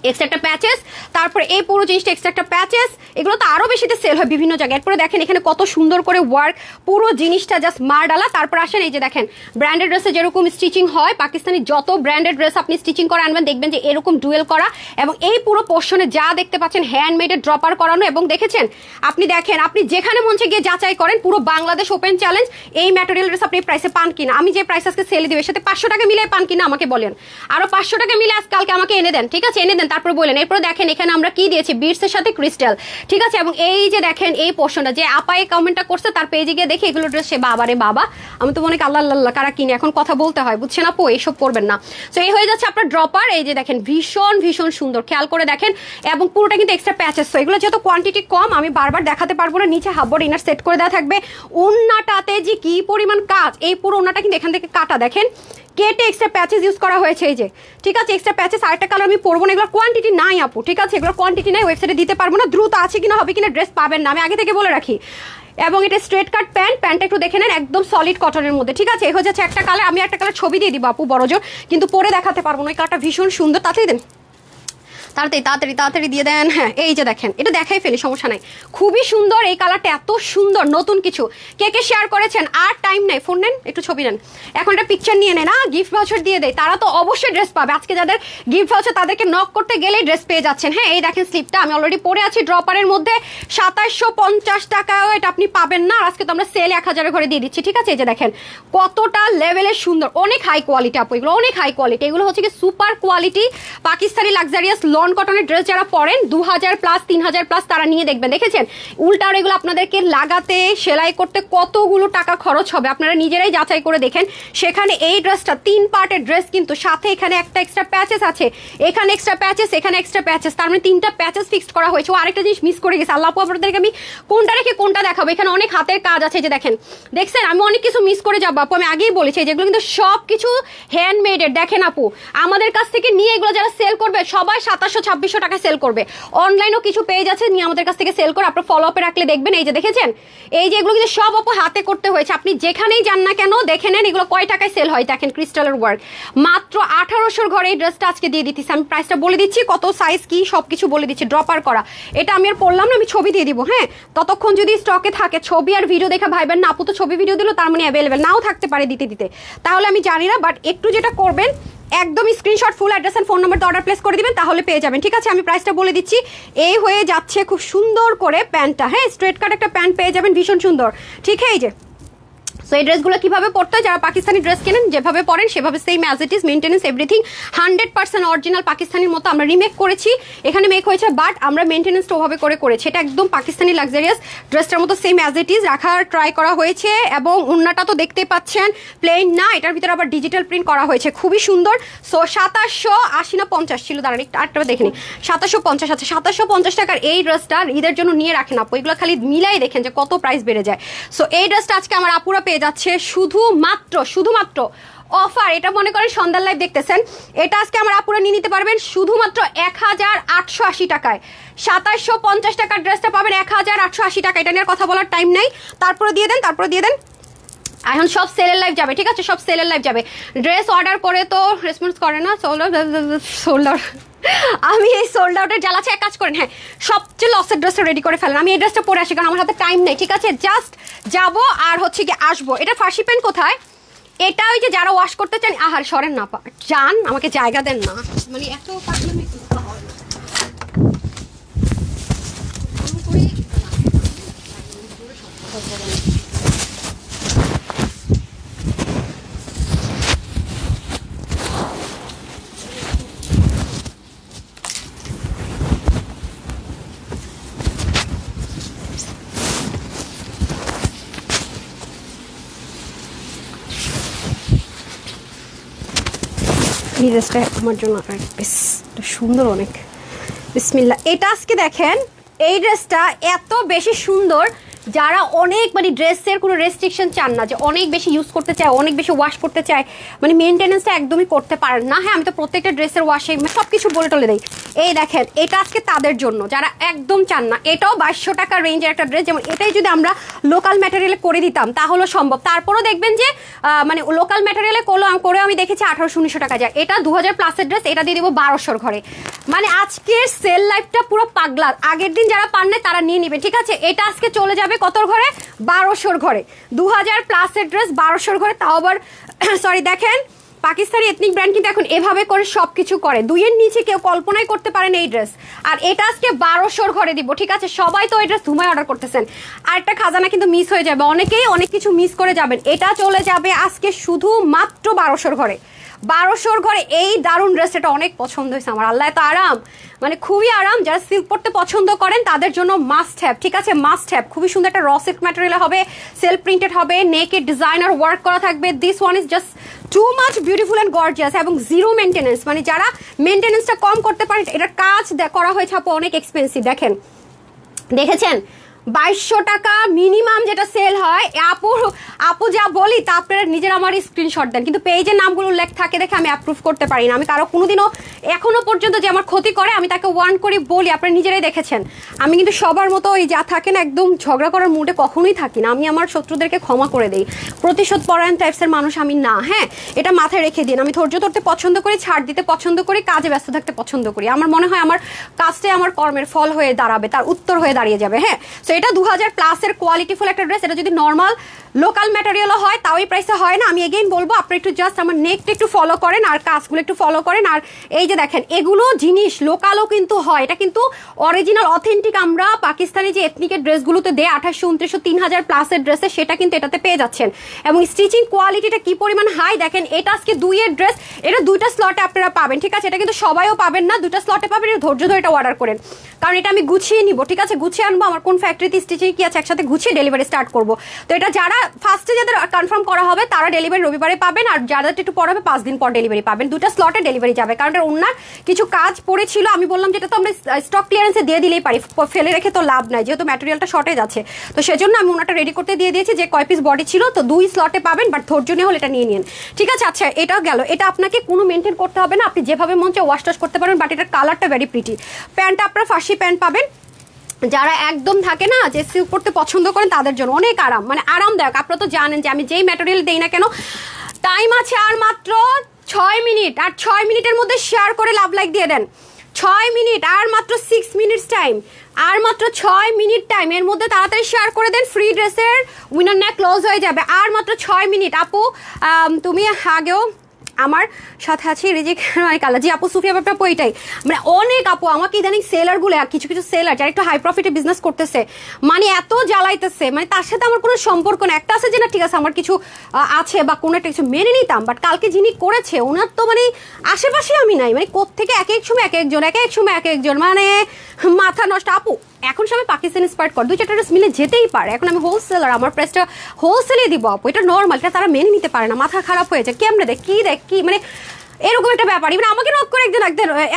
A: এক্সট্রা একটা প্যাচেস, তারপরে এই পুরো জিনিসটা এক্সট্রা একটা প্যাচেস, এগুলো তো আরো বেশিতে সেল হয় বিভিন্ন জায়গায়। এরপরে দেখেন এখানে কত সুন্দর করে ওয়ার্ক, পুরো জিনিসটা জাস্ট মার ডালা। তারপর আসেন এই যে দেখেন ব্র্যান্ডেড ড্রেসে যেরকম স্টিচিং হয়, পাকিস্তানি যত ব্র্যান্ডেড ড্রেস আপনি স্টিচিং করে আনবেন দেখবেন যে এরকম ডুয়েল করা, এবং এই পুরো পোর্শনে যা দেখতে পাচ্ছেন হ্যান্ডমেডের ড্রপার করানো। এবং দেখেছেন আপনি দেখেন, আপনি যেখানে মঞ্চে গিয়ে যাচাই করেন, পুরো বাংলাদেশ ওপেন চ্যালেঞ্জ, এই ম্যাটেরিয়াল ড্রেস আপনি প্রাইসে পান কিনা, আমি যে প্রাইস আজকে সেলে দিব এর সাথে 500 টাকা মিলে পান কিনা আমাকে বলেন, আরো 500 টাকা মিলে আজ কালকে আমাকে এনে দেন, ঠিক আছে এনে দেন, তারপর বলেন। এরপর দেখেন এখানে আমরা কি দিয়েছি, বিটসের সাথে ক্রিস্টাল, ঠিক আছে। এবং এই যে দেখেন এই পোর্শনটা, যে আপা এই কমেন্টটা করছে তার পেজে গিয়ে দেখে এগুলো ড্রেস, সে বাবা রে বাবা, আমি তো মনে আল্লাহ আল্লাহ কারা কিনে, এখন কথা বলতে হয় বুঝছেন আপু, এইসব করবেন না। তো এই হয়ে যাচ্ছে আপনার ড্রপার, এই যে দেখেন ভীষণ ভীষণ সুন্দর, খেয়াল করে দেখেন, এবং পুরোটা কিন্তু এক্সট্রা প্যাচেস। তো এগুলো যেহেতু কোয়ান্টিটি কম আমি বারবার দেখাতে পারবো না, নিচে হাফ বডি ইনার সেট করে দেওয়া থাকবে। ওন্নাটাতে যে কি পরিমাণ কাজ, এই পুরো ওন্নাটা কিন্তু এখান থেকে কাটা, দেখেন কেটে এক্সট্রা প্যাচেস ইউজ করা হয়েছে, এই যে ঠিক আছে এক্সট্রা প্যাচেস। আরেকটা কালার আমি পরবো না, এগুলো কোয়ান্টিটি নাই আপু, ঠিক আছে এগুলো কোয়ান্টিটি নাই, ওয়েবসাইটে দিতে পারবো না, দ্রুত আছে কিনা হবে কিনা ড্রেস পাবেন না, আমি আগে থেকে বলে রাখি। এবং এটা স্ট্রেট কাট প্যান্ট, প্যান্টটা একটু দেখে নেন একদম সলিড কটনের মধ্যে, ঠিক আছে এই হয়ে যাচ্ছে একটা কালার। আমি একটা কালার ছবি দিয়ে দিব আপু বড় জোর, কিন্তু পরে দেখাতে পারবো না, ওই কালারটা ভীষণ সুন্দর, তাড়াতাড়ি দেন তাড়াতাড়ি তাড়াতাড়ি তাড়াতাড়ি দিয়ে দেন। হ্যাঁ এই যে দেখেন, এটা দেখাই ফেলি সমস্যা নাই, খুবই সুন্দর এই কালারটা, এত সুন্দর নতুন কিছু। কে কে শেয়ার করেছেন, আর টাইম নেই, ফোন নেন একটু ছবি নেন, এখন একটা পিকচার নিয়ে নেন, গিফট ভাউচার দিয়ে দেয়, তারা তো অবশ্যই ড্রেস পাবে। আজকে যাদের গিফট ভাউচার তাদেরকে নক করতে গেলেই ড্রেস পেয়ে যাচ্ছেন। হ্যাঁ এই দেখেন স্লিপটা আমি অলরেডি পরে আছি ড্রপারের মধ্যে, 2750 টাকাও এটা আপনি পাবেন না, আর আজকে তো আমরা সেলে 1000 ঘরে দিয়ে দিচ্ছি, ঠিক আছে। এই যে দেখেন কতটা লেভেলের সুন্দর, অনেক হাই কোয়ালিটি আপু, এগুলো অনেক হাই কোয়ালিটি, এগুলো হচ্ছে কি super quality Pakistani luxurious lawn কটনের ড্রেস। যারা পরেন 2000 প্লাস 3000 প্লাস তারা নিয়ে দেখবেন, দেখেছেন উল্টার এগুলো আপনাদেরকে লাগাতে সেলাই করতে কতগুলো টাকা খরচ হবে, আপনারা নিজেরাই যাচাই করে দেখেন। সেখানে এই ড্রেসটা 3 পার্টের ড্রেস, কিন্তু সাথে এখানে একটা এক্সট্রা প্যাচেস আছে, এখানে এক্সট্রা প্যাচেস, এখানে এক্সট্রা প্যাচেস, তার মানে 3টা প্যাচেস ফিক্সড করা হয়েছে। ও আরেকটা জিনিস মিস করে গেছে, আল্লাহ আপু আপনাদেরকে আমি কোনটা রেখে কোনটা দেখাবো, এখানে অনেক হাতের কাজ আছে, যে দেখেন দেখছেন আমি অনেক কিছু মিস করে যাবো আপু, আমি আগেই বলেছি যেগুলো কিন্তু সব কিছু হ্যান্ডমেডের। দেখেন আপু আমাদের কাছ থেকে নিয়ে এগুলো যারা সেল করবে সবাই 2700-2600 টাকা সেল করবে, অনলাইনেও কিছু পেজ আছে নিয়ে আমাদের কাছ থেকে সেল করে, আপনার ফলো আপে রাখলে দেখবেন। এই যে দেখেছেন এই যে এগুলো কিন্তু সব আপু হাতে করতে হয়েছে, আপনি যেখানেই যান না কেন দেখে নেন এগুলো কয় টাকায় সেল হয়। দেখেন ক্রিস্টালের ওয়ার্ক, মাত্র 1800 ঘরে এই ড্রেসটা আজকে দিয়ে দিচ্ছি, আমি প্রাইসটা বলে দিচ্ছি, কত সাইজ কি সবকিছু বলে দিচ্ছি, ড্রপার করা। এটা আমি আর পড়লাম না, আমি ছবি দিয়ে দিব। হ্যাঁ ততক্ষণ যদি স্টকে থাকে, ছবি আর ভিডিও দেখা ভাইবেন না আপু তো ছবি ভিডিও দিল তার মানে অ্যাভেলেবেল নাও থাকতে পারে দিতে দিতে, তাহলে আমি জানি না, বাট একটু যেটা করবেন একদম screenshot full address and phone নাম্বারটা অর্ডার প্লেস করে দিবেন, তাহলে পেয়ে যাবেন, ঠিক আছে। আমি প্রাইসটা বলে দিচ্ছি, এই হয়ে যাচ্ছে খুব সুন্দর করে প্যান্টটা, হ্যাঁ স্ট্রেট কাট একটা প্যান্ট পেয়ে যাবেন ভীষণ সুন্দর, ঠিক এই যে। সো এই ড্রেসগুলো কিভাবে পড়তে হয়, যারা পাকিস্তানি ড্রেস কেনেন যেভাবে পরেন সেভাবে same as it is, maintenance everything 100% original পাকিস্তানির মতো আমরা রিমেক করেছি, এখানে মেক হয়েছে, বাট আমরা মেনটেন্যান্সটা ওভাবে করে করেছি, এটা একদম পাকিস্তানি লাক্সারিয়াস ড্রেসটার মতো সেম অ্যাজ ইট ইজ রাখার ট্রাই করা হয়েছে। এবং ওন্নাটা তো দেখতেই পাচ্ছেন প্লেন না, এটার ভিতরে আবার ডিজিটাল প্রিন্ট করা হয়েছে, খুবই সুন্দর। সো 2780 না 50 ছিল, দাঁড়ান একটু আটটা দেখেনি, 2750 আছে। 2750 টাকার এই ড্রেসটা ঈদের জন্য নিয়ে রাখেন আপু, এগুলো খালি মিলাই দেখেন যে কত প্রাইস বেড়ে যায়। সো এই ড্রেসটা আজকে আমার আপুরা পেয়ে যাচ্ছে শুধুমাত্র অফার, এটা মনে করেন সন্ধ্যার লাইভ দেখতেছেন, এটা আজকে আমার আপুরা নিয়ে নিতে পারবেন শুধুমাত্র 1880 টাকায়। 2750 টাকার ড্রেসটা পাবেন 1880 টাকা, এটা নিয়ে কথা বলার টাইম নাই, তারপরে দিয়ে দেন এখন সব সেলের লাইভ যাবে, ঠিক আছে সব সেলের লাইভ যাবে। ড্রেস অর্ডার করে তো রেসপন্স করে না, সোল্ড আউট আমি এই সোল্ড আউটের জ্বালাচ্ছে, এক কাজ করেন, হ্যাঁ সবচেয়ে লসের ড্রেসটা রেডি করে ফেলেন, আমি এই ড্রেসটা পরে আসি কারণ আমার হাতে টাইম নেই, ঠিক আছে জাস্ট যাবো আর হচ্ছে কি আসবো। এটা ফার্সি প্যান্ট কোথায়, এটা ওই যে যারা ওয়াশ করতে চান, আহার সরেন না যান, আমাকে জায়গা দেন না, মানে এত পাগলামি করতে হয় না। এই ড্রেসটা আমার জন্য বেশ সুন্দর অনেক, বিসমিল্লাহ। এটা আজকে দেখেন এই ড্রেসটা এত বেশি সুন্দর, যারা অনেক মানে ড্রেসের কোনো রেস্ট্রিকশন চান না, যে অনেক বেশি ইউজ করতে চায়, অনেক বেশি ওয়াশ করতে চায়, মানে মেনটেনেন্সটা একদমই করতে পারেন না। হ্যাঁ, আমি তো প্রত্যেকটা ড্রেসের ওয়াশে সব কিছু বলে টলে দিই। এই দেখেন এটা আজকে তাদের জন্য যারা একদম চান না। এটাও 2200 টাকা রেঞ্জের একটা ড্রেস, যেমন এটাই যদি আমরা লোকাল ম্যাটেরিয়ালে করে দিতাম তাহলে সম্ভব। তারপরও দেখবেন যে মানে লোকাল ম্যাটেরিয়ালে করে আমি দেখেছি 1800-1900 টাকা যায়। এটা 2000 প্লাসের ড্রেস, এটা দিয়ে দেবো 1200 ঘরে। মানে আজকের সেল লাইফটা পুরো পাগলা। আগের দিন যারা পান না তারা নিয়ে নেবে, ঠিক আছে। এটা আজকে চলে যাবে কত ঘরে? 1200 ঘরে। 2000 প্লাসের ড্রেস 1200 ঘরে, তাও আবার সরি দেখেন পাকিস্তানি এথনিক ব্র্যান্ড কিন্তু এখন এভাবে করে সবকিছু করে, 2-এর নিচে কেউ কল্পনাই করতে পারেন এই ড্রেস। আর এটা আজকে 1200 ঘরে দিব, ঠিক আছে। সবাই তো এই ড্রেস ধুমায় অর্ডার করতেছেন। আর একটা খাজানা কিন্তু মিস হয়ে যাবে, অনেকেই অনেক কিছু মিস করে যাবেন। এটা চলে যাবে আজকে শুধু মাত্র 1200 ঘরে। 1200 ঘরে এই দারুণ ড্রেস, এটা অনেক পছন্দ হয়েছে আমার। আল্লাহ এত আরাম, মানে খুবই আরাম। যারা সিল্ক পরতে পছন্দ করেন তাদের জন্য মাস্ট হ্যাভ, ঠিক আছে, মাস্ট হ্যাভ। খুবই সুন্দর একটা র সিল্ক ম্যাটেরিয়াল হবে, সেলফ প্রিন্টেড হবে, নেকে ডিজাইনার ওয়ার্ক করা থাকবে। This one is just too much beautiful and gorgeous এবং জিরো মেনটেনেন্স। মানে যারা মেনটেনেন্সটা কম করতে পারেন, এটার কাজ করা হয়েছে আপু অনেক এক্সপেন্সিভ। দেখেন, দেখেছেন 2200 টাকা মিনিমাম যেটা সেল হয়। আপু যা বলি তা আপনারা নিজের আমার স্ক্রিনশট দেন, কিন্তু পেজের নামগুলো উল্লেখ থাকে দেখে আমি অ্যাপ্রুভ করতে পারি না। আমি কারো কোনোদিনও এখনো পর্যন্ত যে আমার ক্ষতি করে আমি তাকে ওয়ার্ন করে বলি, আপনারা নিজেরাই দেখেছেন। আমি কিন্তু সবার মতো ওই যা থাকে না একদম ঝগড়া করার মুডে কখনোই থাকি না। আমি আমার শত্রুদেরকে ক্ষমা করে দিই, প্রতিশোধ পরায়ণ টাইপসের মানুষ আমি না। হ্যাঁ, এটা মাথায় রেখে দিন। আমি ধৈর্য ধরতে পছন্দ করি, ছাড় দিতে পছন্দ করি, কাজে ব্যস্ত থাকতে পছন্দ করি। আমার মনে হয় আমার কাজটাই আমার কর্মের ফল হয়ে দাঁড়াবে, তার উত্তর হয়ে দাঁড়িয়ে যাবে। হ্যাঁ, সো এটা 2000 প্লাসের কোয়ালিটিফুল একটা ড্রেস। এটা যদি নর্মাল লোকাল ম্যাটেরিয়ালও হয় তাও এই প্রাইসে হয় না। আমি এগেইন বলবো আপনি একটু জাস্ট আমার নেকটা একটু ফলো করেন আর কাজগুলো একটু ফলো করেন। আর এই যে দেখেন এগুলো জিনিস লোকালও কিন্তু হয়, এটা কিন্তু অরিজিনাল অথেন্টিক। আমরা পাকিস্তানি যে এথনিকের ড্রেসগুলোতে দেয় 2800, 2900, 3000 প্লাসের ড্রেসে, সেটা কিন্তু এটাতে পেয়ে যাচ্ছেন। এবং স্টিচিং কোয়ালিটিটা কি পরিমাণ হাই দেখেন। এটা আজকে 2-এর ড্রেস, এটা 2টা স্লটে আপনারা পাবেন, ঠিক আছে। এটা কিন্তু সবাইও পাবেন না, 2টা স্লটে পাবেন। ধৈর্য ধরে এটা অর্ডার করেন, কারণ এটা আমি গুছিয়ে নিব, ঠিক আছে। গুছিয়ে আনবো, আমার কোন ফ্যাক্টরিতে স্টিচিং কি আছে একসাথে গুছিয়ে ডেলিভারি স্টার্ট করবো। তো এটা যারা ফার্স্টে যাদের কনফার্ম করা হবে তারা ডেলিভারি রবিবারে পাবেন, আর যাদের একটু পর হবে 5 দিন পর ডেলিভারি পাবেন। 2টা স্লটে ডেলিভারি যাবে, কারণ এটা অন্য কিছু কাজ পড়েছিল। আমি বললাম যেটা তো আমরা স্টক ক্লিয়ারেন্সে দিয়ে দিলেই পারি, ফেলে রেখে তো লাভ নাই, যেহেতু ম্যাটেরিয়ালটা শর্টেজ আছে। তো সেজন্য আমি ওনাটা রেডি করতে দিয়ে দিয়েছি যে কয় পিস বডি ছিল। তো 2 স্লটে পাবেন, বাট ধৈর্য নিয়ে হলে এটা নিয়ে নিন, ঠিক আছে। আচ্ছা, এটা গেল। এটা আপনাকে কোনো মেনটেন করতে হবে না, আপনি যেভাবে মন চায় ওয়াশ টাশ করতে পারবেন। বাট এটার কালারটা ভেরি প্রিটি। প্যান্টটা আপনার ফার্সি প্যান্ট পাবেন, যারা একদম থাকে না যে সিল্ক করতে পছন্দ করেন তাদের জন্য অনেক আরাম, মানে আরামদায়ক। আপনারা তো জানেন যে আমি যেই ম্যাটেরিয়াল দেই না কেন, টাইম আছে আর মাত্র 6 মিনিট, আর 6 মিনিটের মধ্যে শেয়ার করে লাভ লাইক দিয়ে দেন। 6 মিনিট আর মাত্র 6 মিনিটস টাইম, আর মাত্র 6 মিনিট টাইম, এর মধ্যে তাড়াতাড়ি শেয়ার করে দেন। ফ্রি ড্রেসের উইনার নেক ক্লোজ হয়ে যাবে আর মাত্র 6 মিনিট। আপু তুমি আগেও আমার সাথে আছে রিজিক কালা জি আপু, সুফিয়া ব্যাপার আপু, এটাই মানে অনেক আপু আমাকে ইদানিং সেলারগুলো, কিছু কিছু সেলার যারা একটু হাই প্রফিটে বিজনেস করতেছে, মানে এত জ্বালাইতেছে, মানে তার সাথে আমার কোনো সম্পর্ক না। একটা আছে যে না ঠিক আছে আমার কিছু আছে বা কোনো একটা কিছু মেনে নিতাম, বাট কালকে যিনি করেছে ওনার তো মানে আশেপাশে আমি নাই, মানে কোত্থেকে এক এক সময় এক একজন, এক এক সময় এক একজন, মানে মাথা নষ্ট। আপু এখন সবাই পাকিস্তান ইন্সপায়ার্ড করে 2-4টা ড্রেস মিলে যেতেই পারে। এখন আমি হোলসেলার, আমার প্রাইসটা হোলসেলে দিব আপু, এটা নর্মাল, এটা তারা মেনে নিতে পারে না, মাথা খারাপ হয়ে যায়। কেমনে দেখ কি মানে এরকম একটা ব্যাপার। মানে আমাকে নক করে একদিন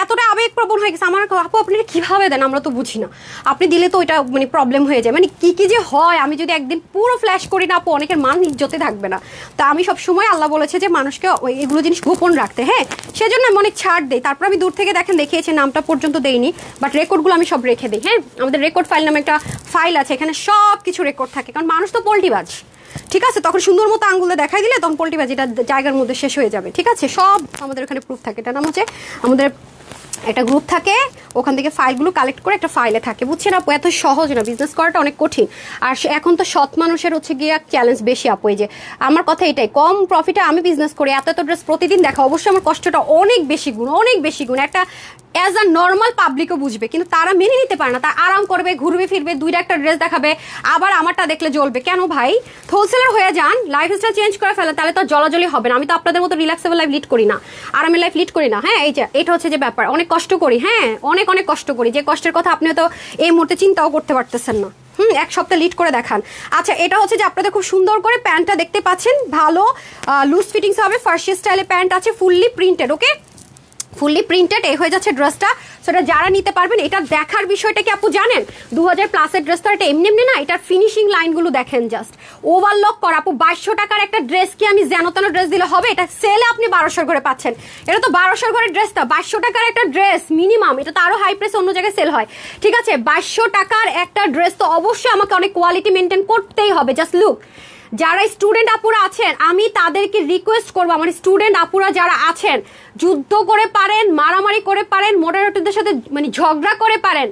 A: এতটা আবেগপ্রবণ হয়ে গেছে আমার, আপু আপনি কিভাবে দেন আমরা তো বুঝি না, আপনি দিলে তো এটা মানে প্রবলেম হয়ে যায়। মানে কি যে হয়, আমি যদি একদিন পুরো ফ্ল্যাশ করি না আপু, অনেকের মান ইজ্জতে থাকবে না। তো আমি সবসময় আল্লাহ বলেছে যে মানুষকে এগুলো জিনিস গোপন রাখতে, হ্যাঁ, সেজন্য আমি অনেক ছাড় দেই। তারপর আমি দূর থেকে দেখেন দেখিয়েছি, নামটা পর্যন্ত দেইনি, বাট রেকর্ডগুলো আমি সব রেখে দিই। হ্যাঁ, আমাদের রেকর্ড ফাইল নামে একটা ফাইল আছে, এখানে সব কিছু রেকর্ড থাকে, কারণ মানুষ তো পোল্টিবাজ, ঠিক আছে। তখন সুন্দর মতো আঙ্গুলে দেখাই দিলে তখন পোল্টিবাজ এটা জায়গার মধ্যে শেষ হয়ে যাবে, ঠিক আছে। সব আমাদের এখানে প্রুফ থাকে। এটা নাম হচ্ছে আমাদের একটা গ্রুপ থাকে, ওখান থেকে ফাইলগুলো কালেক্ট করে একটা ফাইলে থাকে, বুঝছেন আপু। এত সহজ না, বিজনেস করাটা অনেক কঠিন। আর এখন তো সৎ মানুষের হচ্ছে গিয়ে চ্যালেঞ্জ বেশি আপু। এই যে আমার কথা এটাই, কম প্রফিটে আমি বিজনেস করি, এত ড্রেস প্রতিদিন দেখা, অবশ্যই আমার কষ্টটা অনেক বেশি গুণ একটা অ্যাজ আ নর্মাল পাবলিকও বুঝবে, কিন্তু তারা মেনে নিতে পারে না। তারা আরাম করবে, ঘুরবে ফিরবে, 2টা একটা ড্রেস দেখাবে, আবার আমারটা দেখলে জ্বলবে। কেন ভাই, হোলসেলার হয়ে যান, লাইফস্টাইল চেঞ্জ করে ফেলে, তাহলে তো জলাজলি হবে না। আমি তো আপনাদের মতো রিল্যাক্সেবল লাইফ লিড করি না, আরামের লাইফ লিড করি না। হ্যাঁ, এটা হচ্ছে যে ব্যাপার, অনেক কষ্ট করি, হ্যাঁ অনেক কষ্ট করি, যে কষ্টের কথা আপনি তো এই মুহূর্তে চিন্তাও করতে পারতেছেন না। এক সপ্তাহ লিড করে দেখান। আচ্ছা, এটা হচ্ছে যে আপনাদের খুব সুন্দর করে প্যান্টটা দেখতে পাচ্ছেন, ভালো লুজ ফিটিংস হবে, ফার্সি স্টাইলে প্যান্ট আছে, ফুললি প্রিন্টেড, ওকে। ফুললি প্রিন্টেড এই হয়ে যাচ্ছে ড্রেসটা। সেটা যারা নিতে পারবেন, এটা দেখার বিষয়টা কি আপু জানেন, 2000+ ড্রেস তো এটা এমনি এমনি না, এটার ফিনিশিং লাইনগুলো দেখেন, জাস্ট ওভারলক করা। আপু 2200 টাকার একটা ড্রেস কি আমি যেন তেন ড্রেস দিলে হবে? এটা সেলে আপনি 1200 করে পাচ্ছেন। এটা তো 1200 করে ড্রেস না, 2200 টাকার একটা ড্রেস মিনিমাম। এটা তো আরো হাই প্রাইস অন্য জায়গায় সেল হয়, ঠিক আছে? 2200 টাকার একটা ড্রেস তো অবশ্যই আমাকে অনেক কোয়ালিটি মেনটেন করতেই হবে। জাস্ট লুক, যারা স্টুডেন্ট আপুরা আছেন আমি তাদেরকে রিকোয়েস্ট করবো, আমার স্টুডেন্ট আপুরা যারা আছেন, যুদ্ধ করে পারেন, মারামারি করে পারেন, মডারেটরদের সাথে মানে ঝগড়া করে পারেন,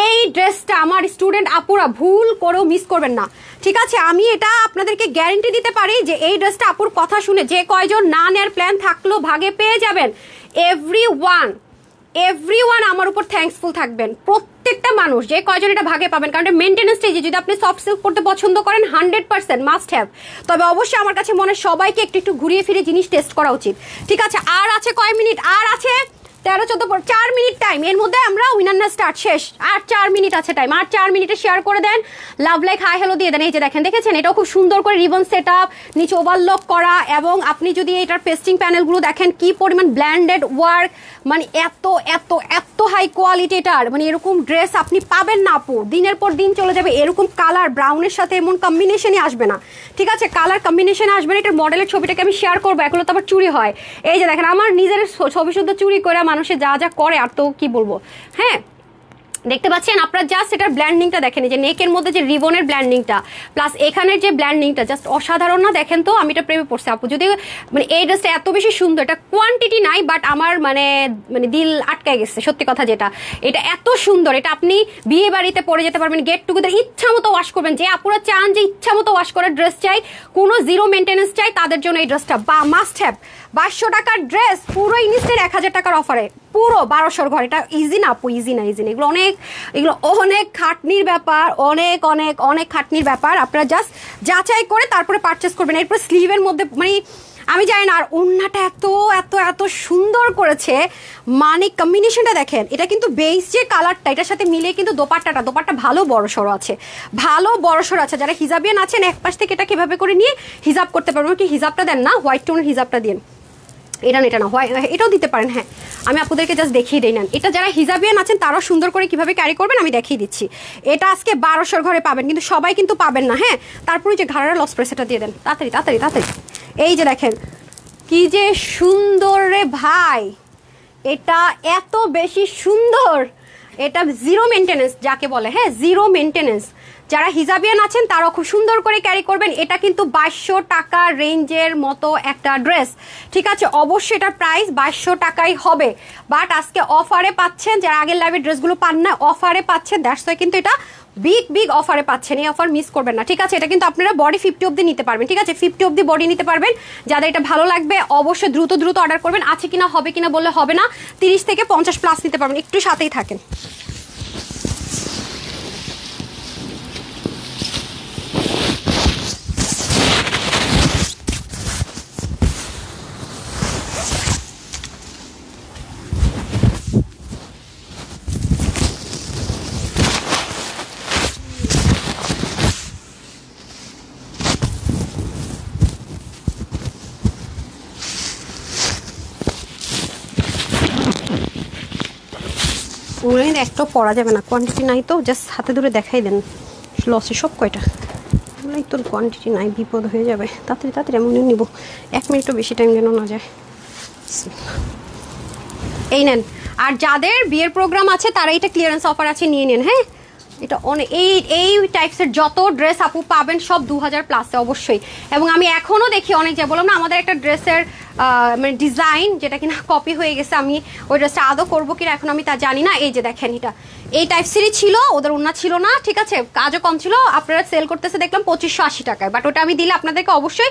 A: এই ড্রেসটা আমার স্টুডেন্ট আপুরা ভুল করেও মিস করবেন না, ঠিক আছে? আমি এটা আপনাদেরকে গ্যারেন্টি দিতে পারি যে এই ড্রেসটা আপুর কথা শুনে যে কয়জন না নেওয়ার প্ল্যান থাকলেও ভাগে পেয়ে যাবেন। এভরিওয়ান আমার উপর থ্যাঙ্কসফুল থাকবেন, প্রত্যেকটা মানুষ যে কয়জন এটা ভাগে পাবেন। কারণ মেনটেন্যান্স স্টেজে যদি আপনি সফট সিল্ক পড়তে পছন্দ করেন 100% মাস্ট হ্যাভ। তবে অবশ্যই আমার কাছে মনে সবাইকে একটু একটু ঘুরিয়ে ফিরে জিনিস টেস্ট করা উচিত, ঠিক আছে? আর আছে কয় মিনিট? আর আছে 13-14 4 মিনিট টাইম। এর মধ্যে আমরা উইনার না স্টার্ট শেষ, আর 4 মিনিট আছে টাইম। আর 4 মিনিটে শেয়ার করে দেন, লাভ লাইক হাই হ্যালো দিয়ে দেন। এই যে দেখেন, দেখেছেন এটাও খুব সুন্দর করে রিবন সেট আপ, নিচে ওভারলক করা, এবং আপনি যদি এটার পেস্টিং প্যানেলগুলো দেখেন কি পরিমাণ ব্ল্যান্ডেড ওয়ার্ক, মানে এত এত এত হাই কোয়ালিটি এটার, মানে এরকম ড্রেস আপনি পাবেন না আপু। দিনের পর দিন চলে যাবে, এরকম কালার ব্রাউনের সাথে এমন কম্বিনেশনই আসবে না, ঠিক আছে? কালার কম্বিনেশনে আসবে না। এটার মডেলের ছবিটাকে আমি শেয়ার করবো, এগুলো তো আবার চুরি হয়। এই যে দেখেন, আমার নিজের ছবি শুদ্ধ চুরি করে মানুষে যা যা করে আর তো কি বলবো। হ্যাঁ, দেখতে পাচ্ছেন আপনারা, জাস্ট এটার ব্ল্যান্ডিংটা দেখেন, যে নেকের মধ্যে যে রিবনের ব্ল্যান্ডিংটা প্লাস এখানের যে ব্ল্যান্ডিংটা, জাস্ট অসাধারণ না? দেখেন তো, আমি এটা প্রেমে পড়ছি আপু। যদি মানে এই ড্রেসটা এত বেশি সুন্দর, এটা কোয়ান্টিটি নাই বাট আমার মানে দিল আটকায় গেছে, সত্যি কথা যেটা। এটা এত সুন্দর, এটা আপনি বিয়ে বাড়িতে পরে যেতে পারবেন, গেট টুগেদার ইচ্ছা মতো ওয়াশ করবেন। যে আপুরা চান যে ইচ্ছা মতো ওয়াশ করার ড্রেস চাই, কোনো জিরো মেনটেন্যান্স চাই, তাদের জন্য এই ড্রেসটা বা মাস্ট হ্যাভ। 2200 টাকার ড্রেস পুরো ইনস্টের 1000 টাকার অফারে, পুরো 1200 ঘর। এটা ইজি না আপু, ইজি না, ইজি না। এগুলো অনেক খাটনির ব্যাপার, অনেক অনেক অনেক খাটনির ব্যাপার। আপনারা জাস্ট যাচাই করে তারপরে পারচেস করবেন। এরপর স্লিভের মধ্যে মানে আমি জানি না, আর ওড়নাটা এত এত এত সুন্দর করেছে, মানে কম্বিনেশনটা দেখেন। এটা কিন্তু বেস যে কালারটা, এটার সাথে মিলে কিন্তু দোপাট্টা ভালো বড়সড় আছে, ভালো বড়সড় আছে। যারা হিজাবিয়ান আছেন এক পাশ থেকে এটা কিভাবে করে নিয়ে হিজাব করতে পারবেন। কি হিজাবটা দেন না, হোয়াইট টোনের হিজাবটা দিন। এটা না এটাও দিতে পারেন। হ্যাঁ, আমি আপনাদেরকে জাস্ট দেখিয়ে দিই। নেন, এটা যারা হিজাবিয়ান আছেন তারাও সুন্দর করে কিভাবে ক্যারি করবেন আমি দেখিয়ে দিচ্ছি। এটা আজকে 1200 ঘরে পাবেন, কিন্তু সবাই কিন্তু পাবেন না। হ্যাঁ, তারপরে যে ঘাড়ার লস প্রেসটা দিয়ে দেন, তাড়াতাড়ি তাড়াতাড়ি তাড়াতাড়ি। এই যে দেখেন কি যে সুন্দর রে ভাই, এটা এত বেশি সুন্দর। এটা জিরো মেনটেন্যান্স যাকে বলে, হ্যাঁ জিরো মেনটেন্যান্স। যারা হিজাবিয়ান আছেন তারাও খুব সুন্দর করে ক্যারি করবেন। এটা কিন্তু 2200 টাকা রেঞ্জের মতো একটা ড্রেস, ঠিক আছে? অবশ্যই এটার প্রাইস 2200 টাকাই হবে, বাট আজকে অফারে পাচ্ছেন। যারা আগের লাইভের ড্রেসগুলো পান না, অফারে পাচ্ছেন। দ্যাটস ওয়াই কিন্তু এটা বিগ অফারে পাচ্ছেন, এই অফার মিস করবেন না, ঠিক আছে? এটা কিন্তু আপনারা বডি 50 অবধি নিতে পারবেন, ঠিক আছে? 50 অবধি বডি নিতে পারবেন। যাদের এটা ভালো লাগবে অবশ্যই দ্রুত অর্ডার করবেন। আছে কিনা হবে কিনা বললে হবে না, 30 থেকে 50+ নিতে পারবেন। একটু সাথেই থাকেন। ওগুলো কিন্তু একটাও পরা যাবে না, কোয়ান্টিটি নাই তো। জাস্ট হাতে ধরে দেখাই দেন লসে সব কয়টা। ওগুলোই তোর কোয়ান্টিটি নাই, বিপদ হয়ে যাবে। তাড়াতাড়ি তাড়াতাড়ি আমি নিব, 1 মিনিটও বেশি টাইম যেন না যায়। এই নেন। আর যাদের বিয়ের প্রোগ্রাম আছে তারা এটা ক্লিয়ারেন্স অফার আছে, নিয়ে নেন। হ্যাঁ, এটা অনেক এই টাইপসের যত ড্রেস আপু পাবেন সব 2000+ অবশ্যই। এবং আমি এখনও দেখি অনেক, যা বললাম না আমাদের একটা ড্রেসের মানে ডিজাইন যেটা কিনা কপি হয়ে গেছে, আমি ওই ড্রেসটা আদৌ করবো কিনা এখন আমি তা জানি না। এই যে দেখেন, এটা এই টাইপসেরই ছিল, ওদের ওড়না ছিল না, ঠিক আছে? কাজও কম ছিল। আপনারা সেল করতেছে দেখলাম 2580 টাকায়, বাট ওটা আমি দিলে আপনাদেরকে অবশ্যই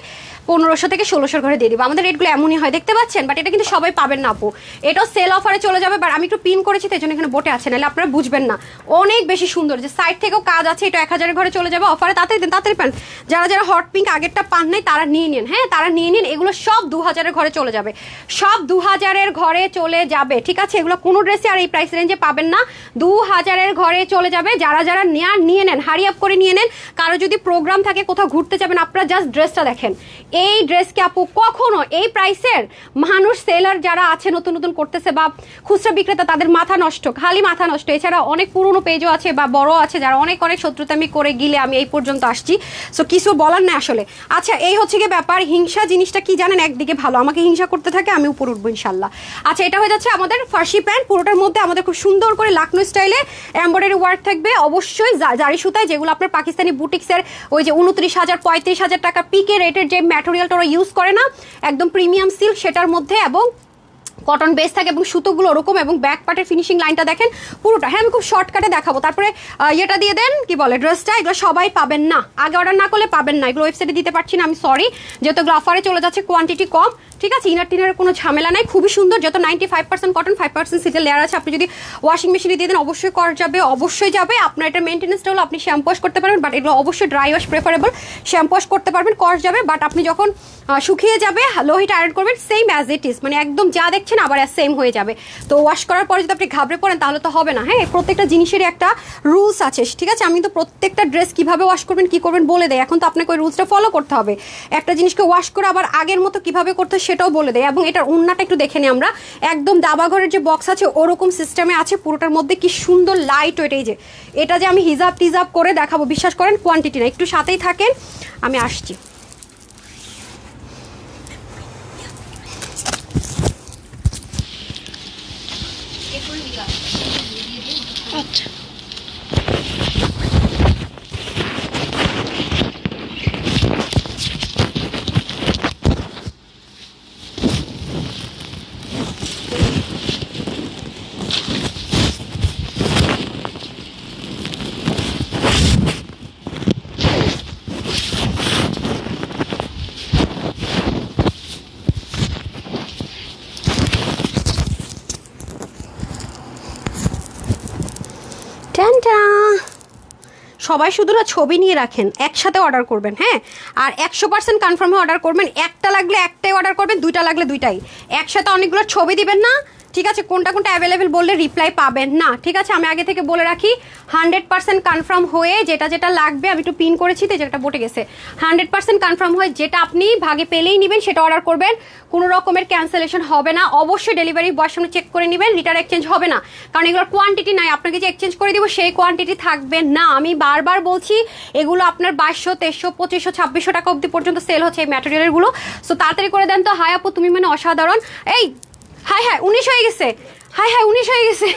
A: 1500 থেকে 1600 ঘরে দিয়ে দিব। আমাদের রেটগুলো এমনই হয়, দেখতে পাচ্ছেন? বাট এটা কিন্তু সবাই পাবেন না আপু, এটাও সেল অফারে চলে যাবে। বাট আমি একটু পিন করেছি তাই জন্য এখানে বোটে আছে, নাহলে আপনারা বুঝবেন না। অনেক বেশি সুন্দর, যে সাইড থেকেও কাজ আছে। এটা 1000 ঘরে চলে যাবে অফারে, তাড়াতাড়ি পান। যারা হট পিঙ্ক আগেরটা পান নাই তারা নিয়ে নিন। হ্যাঁ, তারা নিয়ে নিন। এগুলো সব 2000 ঘরে চলে যাবে, সব 2000 ঘরে চলে যাবে, ঠিক আছে? এগুলো কোনো ড্রেসে আর এই প্রাইস রেঞ্জে পাবেন না। হাজারের ঘরে চলে যাবে। যারা যারা নিয়ে নেন, হারি আপ করে নিয়ে নেন। কারো যদি প্রোগ্রাম থাকে, কোথাও ঘুরতে যাবেন, আপনারা জাস্ট ড্রেসটা দেখেন। এই ড্রেসকে আপু কখনো এই প্রাইসের মানুষ সেলার যারা আছে নতুন নতুন করতেছে বা খুচরা বিক্রেতা, তাদের মাথা নষ্ট, খালি মাথা নষ্ট। এছাড়া অনেক পুরনো পেজও আছে বা বড় আছে যারা অনেক অনেক শত্রুতামি করে গিলে আমি এই পর্যন্ত আসছি। সো কিছু বলার না আসলে। আচ্ছা, এই হচ্ছে গিয়ে ব্যাপার। হিংসা জিনিসটা কি জানেন, একদিকে ভালো, আমাকে হিংসা করতে থাকে, আমি উপর উঠবো ইনশাল্লাহ। আচ্ছা, এটা হয়ে যাচ্ছে আমাদের ফার্সি প্যান্ট। পুরোটার মধ্যে আমাদের খুব সুন্দর করে লাকনো স্টাইলে এমব্রয়ডারি ওয়ার্ক থাকবে, অবশ্যই জারি সুতায়, যেগুলো আপনার পাকিস্তানি বুটিক্সের ওই যে 29,000 35,000 টাকা পিকে রেটের যে ম্যাটেরিয়ালটা ওরা ইউজ করে না, একদম প্রিমিয়াম সিল্ক, সেটার মধ্যে এবং কটন বেস থাকে এবং সুতোগুলো ওরকম, এবং ব্যাক পার্টের ফিনিশিং লাইনটা দেখেন পুরোটা। হ্যাঁ, আমি খুব শর্টকাটে দেখাবো। তারপরে ইয়েটা দিয়ে দেন, কি বলে, ড্রেসটা। এগুলো সবাই পাবেন না, আগে অর্ডার না করলে পাবেন না। এগুলো ওয়েবসাইটে দিতে পারছি না, আমি সরি, যেহেতু এগুলো অফারে চলে যাচ্ছে, কোয়ান্টিটি কম, ঠিক আছে। ইনার টিনারের কোনো ঝামেলা নাই, খুবই সুন্দর। যত 95% কটন, 5% সিটের লেয়ার আছে। আপনি যদি ওয়াশিং মেশিনে দিয়ে দেন অবশ্যই করা যাবে, অবশ্যই যাবে। আপনার এটা মেনটেন্যান্সটা হলো আপনি শ্যাম্পু ওয়াশ করতে পারবেন, বাট এগুলো অবশ্যই dry wash preferable. Shampoo wash করতে পারবেন, করা যাবে, বাট আপনি যখন শুকিয়ে যাবে লো হিট আয়রন করবেন, সেম অ্যাজ ইট ইজ, মানে একদম যা দেখছেন আবার সেম হয়ে যাবে। তো ওয়াশ করার পরে যদি আপনি ঘাবড়ে পড়েন তাহলে তো হবে না। হ্যাঁ, প্রত্যেকটা জিনিসেরই একটা রুলস আছে, ঠিক আছে। আমি তো প্রত্যেকটা ড্রেস কিভাবে ওয়াশ করবেন, কি করবেন বলে দেয়। এখন তো আপনাকে ওই রুলসটা ফলো করতে হবে। একটা জিনিসকে ওয়াশ করে আবার আগের মতো কিভাবে করতে সেটাও বলে দেয়। এবং এটার ওন্নাটা একটু দেখে নিই আমরা, একদম দাবাঘরের যে বক্স আছে ওরকম সিস্টেমে আছে পুরোটার মধ্যে। কি সুন্দর লাইট ওয়েট। এই যে এটা যে আমি হিজাব টিজাব করে দেখাবো, বিশ্বাস করেন, কোয়ান্টিটি না, একটু সাথেই থাকেন, আমি আসছি।
B: আচ্ছা,
A: সবাই শুধু না ছবি নিয়ে রাখেন, একসাথে অর্ডার করবেন। হ্যাঁ, আর 100% কনফার্মে অর্ডার করবেন। একটা লাগলে একটাই অর্ডার করবেন, দুইটা লাগলে দুইটাই। একসাথে অনেকগুলো ছবি দিবেন না, ঠিক আছে। কোনটা কোনটা অ্যাভেলেবেল বললে রিপ্লাই পাবেন না, ঠিক আছে। আমি আগে থেকে বলে রাখি, 100% কনফার্ম হয়ে যেটা যেটা লাগবে, আমি একটু পিন করেছি তো যেটা বটে গেছে, 100% কনফার্ম হয়ে যেটা আপনি ভাগে পেলেই নেবেন সেটা অর্ডার করবেন। কোনো রকমের ক্যান্সেলেশন হবে না। অবশ্যই ডেলিভারি বয়ের সামনে চেক করে নেবেন, রিটার্ন এক্সচেঞ্জ হবে না, কারণ এগুলোর কোয়ান্টিটি নাই। আপনাকে যে এক্সচেঞ্জ করে দিব সেই কোয়ান্টিটি থাকবে না। আমি বারবার বলছি, এগুলো আপনার 2200 2300 2500 2600 টাকা অবধি পর্যন্ত সেল হচ্ছে এই ম্যাটেরিয়ালগুলো। সো তাড়াতাড়ি করে দেন তো। হাই আপু, তুমি মানে অসাধারণ। এই হাই 19 হয়ে গেছে, হাই 19 হয়ে গেছে,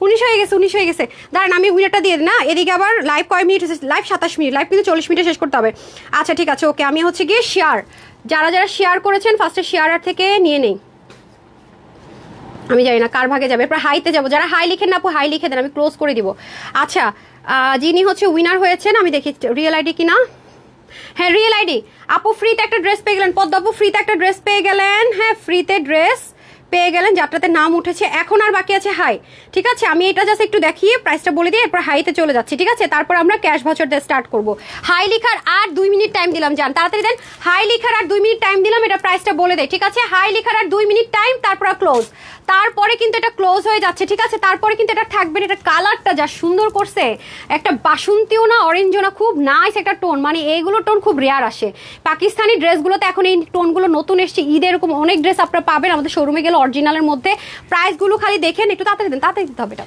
A: 19 হয়ে গেছে। দাঁড়ান, আমি উইনারটা দিয়ে দিই না। এদিকে আবার লাইভ কয় মিনিট হয়েছে? লাইভ 27 মিনিট, লাইভ কিন্তু 40 মিনিটে শেষ করতে হবে। আচ্ছা ঠিক আছে, ওকে। আমি হচ্ছে গিয়ে শেয়ার, যারা যারা শেয়ার করেছেন ফার্স্টে শেয়ারার থেকে নিয়ে নেই। আমি জানি না কার ভাগে যাবে, এরপর হাইতে যাবো। যারা হাই লিখেন না আপু, হাই লিখে দেন, আমি ক্লোজ করে দিব। আচ্ছা, যিনি হচ্ছে উইনার হয়েছেন, আমি দেখি রিয়েল আইডি কিনা। হ্যাঁ, রিয়েল আইডি। আপু ফ্রিতে একটা ড্রেস পেয়ে গেলেন, পদ্ম আপু ফ্রিতে একটা ড্রেস পেয়ে গেলেন। হ্যাঁ, ফ্রিতে ড্রেস পেয়ে গেলেন, যাত্রাতে নাম উঠেছে। এখন আর বাকি আছে হাই, ঠিক আছে। আমি এটা জাস্ট একটু দেখিয়ে প্রাইসটা বলে দিই, এরপর হাইতে চলে যাচ্ছি, ঠিক আছে। তারপর আমরা ক্যাশ ভাউচার দিয়ে স্টার্ট করব। হাই লিখার আর 2 মিনিট টাইম দিলাম, যান তাড়াতাড়ি দেন। হাই লিখার আর 2 মিনিট টাইম দিলাম, এটা প্রাইসটা বলে দেয়, ঠিক আছে। হাই লিখার আর 2 মিনিট টাইম, তারপর ক্লোজ। তারপরে কিন্তু এটা ক্লোজ হয়ে যাচ্ছে, ঠিক আছে। তারপরে কিন্তু এটা থাকবে। এটা কালারটা যা সুন্দর করছে, একটা বাসন্তীও না, অরেঞ্জও না, খুব নাইস একটা টোন। মানে এইগুলো টোন খুব রেয়ার আসে পাকিস্তানি ড্রেসগুলোতে। এখন এই টোনগুলো নতুন এসছে, ঈদে এরকম অনেক ড্রেস আপনারা পাবেন আমাদের শোরুমে গেলে অরিজিনালের মধ্যে। প্রাইসগুলো খালি দেখেন, একটু তাড়াতাড়ি দেন, তাড়াতাড়ি দিতে হবে এটা।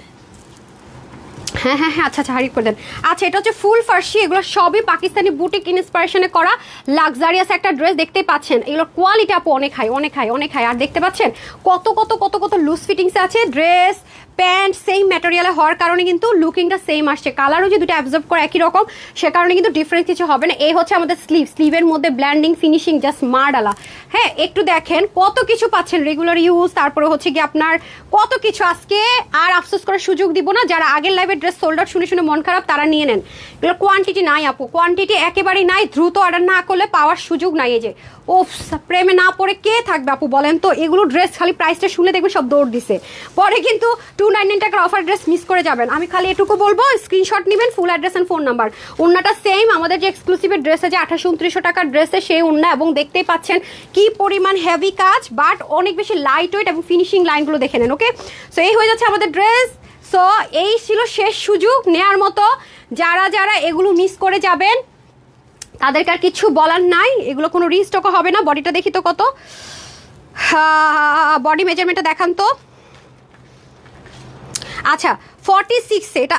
A: হ্যাঁ হ্যাঁ হ্যাঁ, আচ্ছা আচ্ছা, হারি করে দেন। আচ্ছা, এটা হচ্ছে ফুল ফার্সি, এগুলো সবই পাকিস্তানি বুটিক ইন্সপিরেশনে করা লাক্সারিয়াস একটা ড্রেস, দেখতেই পাচ্ছেন। এগুলোর কোয়ালিটি আপু অনেক হাই, অনেক হাই, অনেক হাই। আর দেখতে পাচ্ছেন কত কত কত কত লুজ ফিটিংসে আছে। ড্রেস প্যান্ট সেম ম্যাটেরিয়ালে হওয়ার কারণে কিন্তু লুকিংটা সেম আসছে। কালারও যে দুটো অ্যাবজর্ব করে একই রকম, সে কারণে কিন্তু ডিফারেন্স কিছু হবে না। এই হচ্ছে আমাদের স্লিভ, স্লিভের মধ্যে ব্ল্যান্ডিং ফিনিশিং জাস্ট মারডালা। হ্যাঁ, একটু দেখেন কত কিছু পাচ্ছেন, রেগুলার ইউজ, তারপরে হচ্ছে কি আপনার কত কিছু। আজকে আর আফসোস করার সুযোগ দিব না। যারা আগের লাইভের ড্রেস সোল্ড আউট শুনে শুনে মন খারাপ, তারা নিয়ে নেন। এগুলো কোয়ান্টিটি নাই আপু, কোয়ান্টিটি একেবারেই নাই। দ্রুত অর্ডার না করলে পাওয়ার সুযোগ নাই। এই যে ও প্রেমে না পড়ে কে থাকবে আপু বলেন তো? এগুলো ড্রেস খালি প্রাইসটা শুনে দেখবেন সব দৌড় দিছে, পরে কিন্তু 299 টাকার অফার ড্রেস মিস করে যাবেন। আমি খালি এটুকু বলবো, স্ক্রিনশট নেবেন, full address and phone number. ওন্নাটা সেম আমাদের যে এক্সক্লুসিভের ড্রেস আছে 2829 টাকার ড্রেসে সেই ওন্না, এবং দেখতেই পাচ্ছেন কি পরিমাণ হেভি কাজ, বাট অনেক বেশি লাইট ওয়েট এবং ফিনিশিং লাইনগুলো দেখে নেন। ওকে, সো এই হয়ে যাচ্ছে আমাদের ড্রেস। সো এই ছিল শেষ সুযোগ নেয়ার মতো। যারা যারা এগুলো মিস করে যাবেন তাদেরকে আর কিছু বলার নাই, এগুলো কোনো রিস্টকও হবে না। বডিটা দেখি তো কত, বডি মেজারমেন্টটা দেখান তো। আচ্ছা 46 এটা,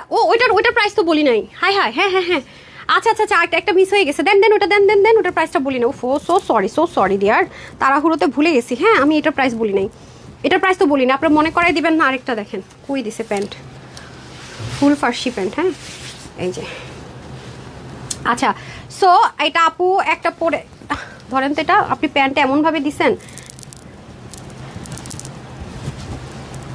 A: ওইটার প্রাইস তো বলি নাই। হাই হাই, হ্যাঁ হ্যাঁ হ্যাঁ, আচ্ছা আচ্ছা আচ্ছা, একটা মিস হয়ে গেছে। দেন ওটা দেন ওটার প্রাইসটা বলি না। সো সরি ডিয়ার, তাড়াহুড়োতে ভুলে গেছি। হ্যাঁ আমি এটার প্রাইস বলি নাই, এটার প্রাইস তো বলি না, আপনারা মনে করাই দিবেন না। আরেকটা দেখেন কই দিছে, প্যান্ট, ফুল ফার্সি প্যান্ট, হ্যাঁ এই যে। আচ্ছা সো এটা আপু একটা পরে ধরেন তো, এটা আপনি প্যান্টটা এমনভাবে দিছেন,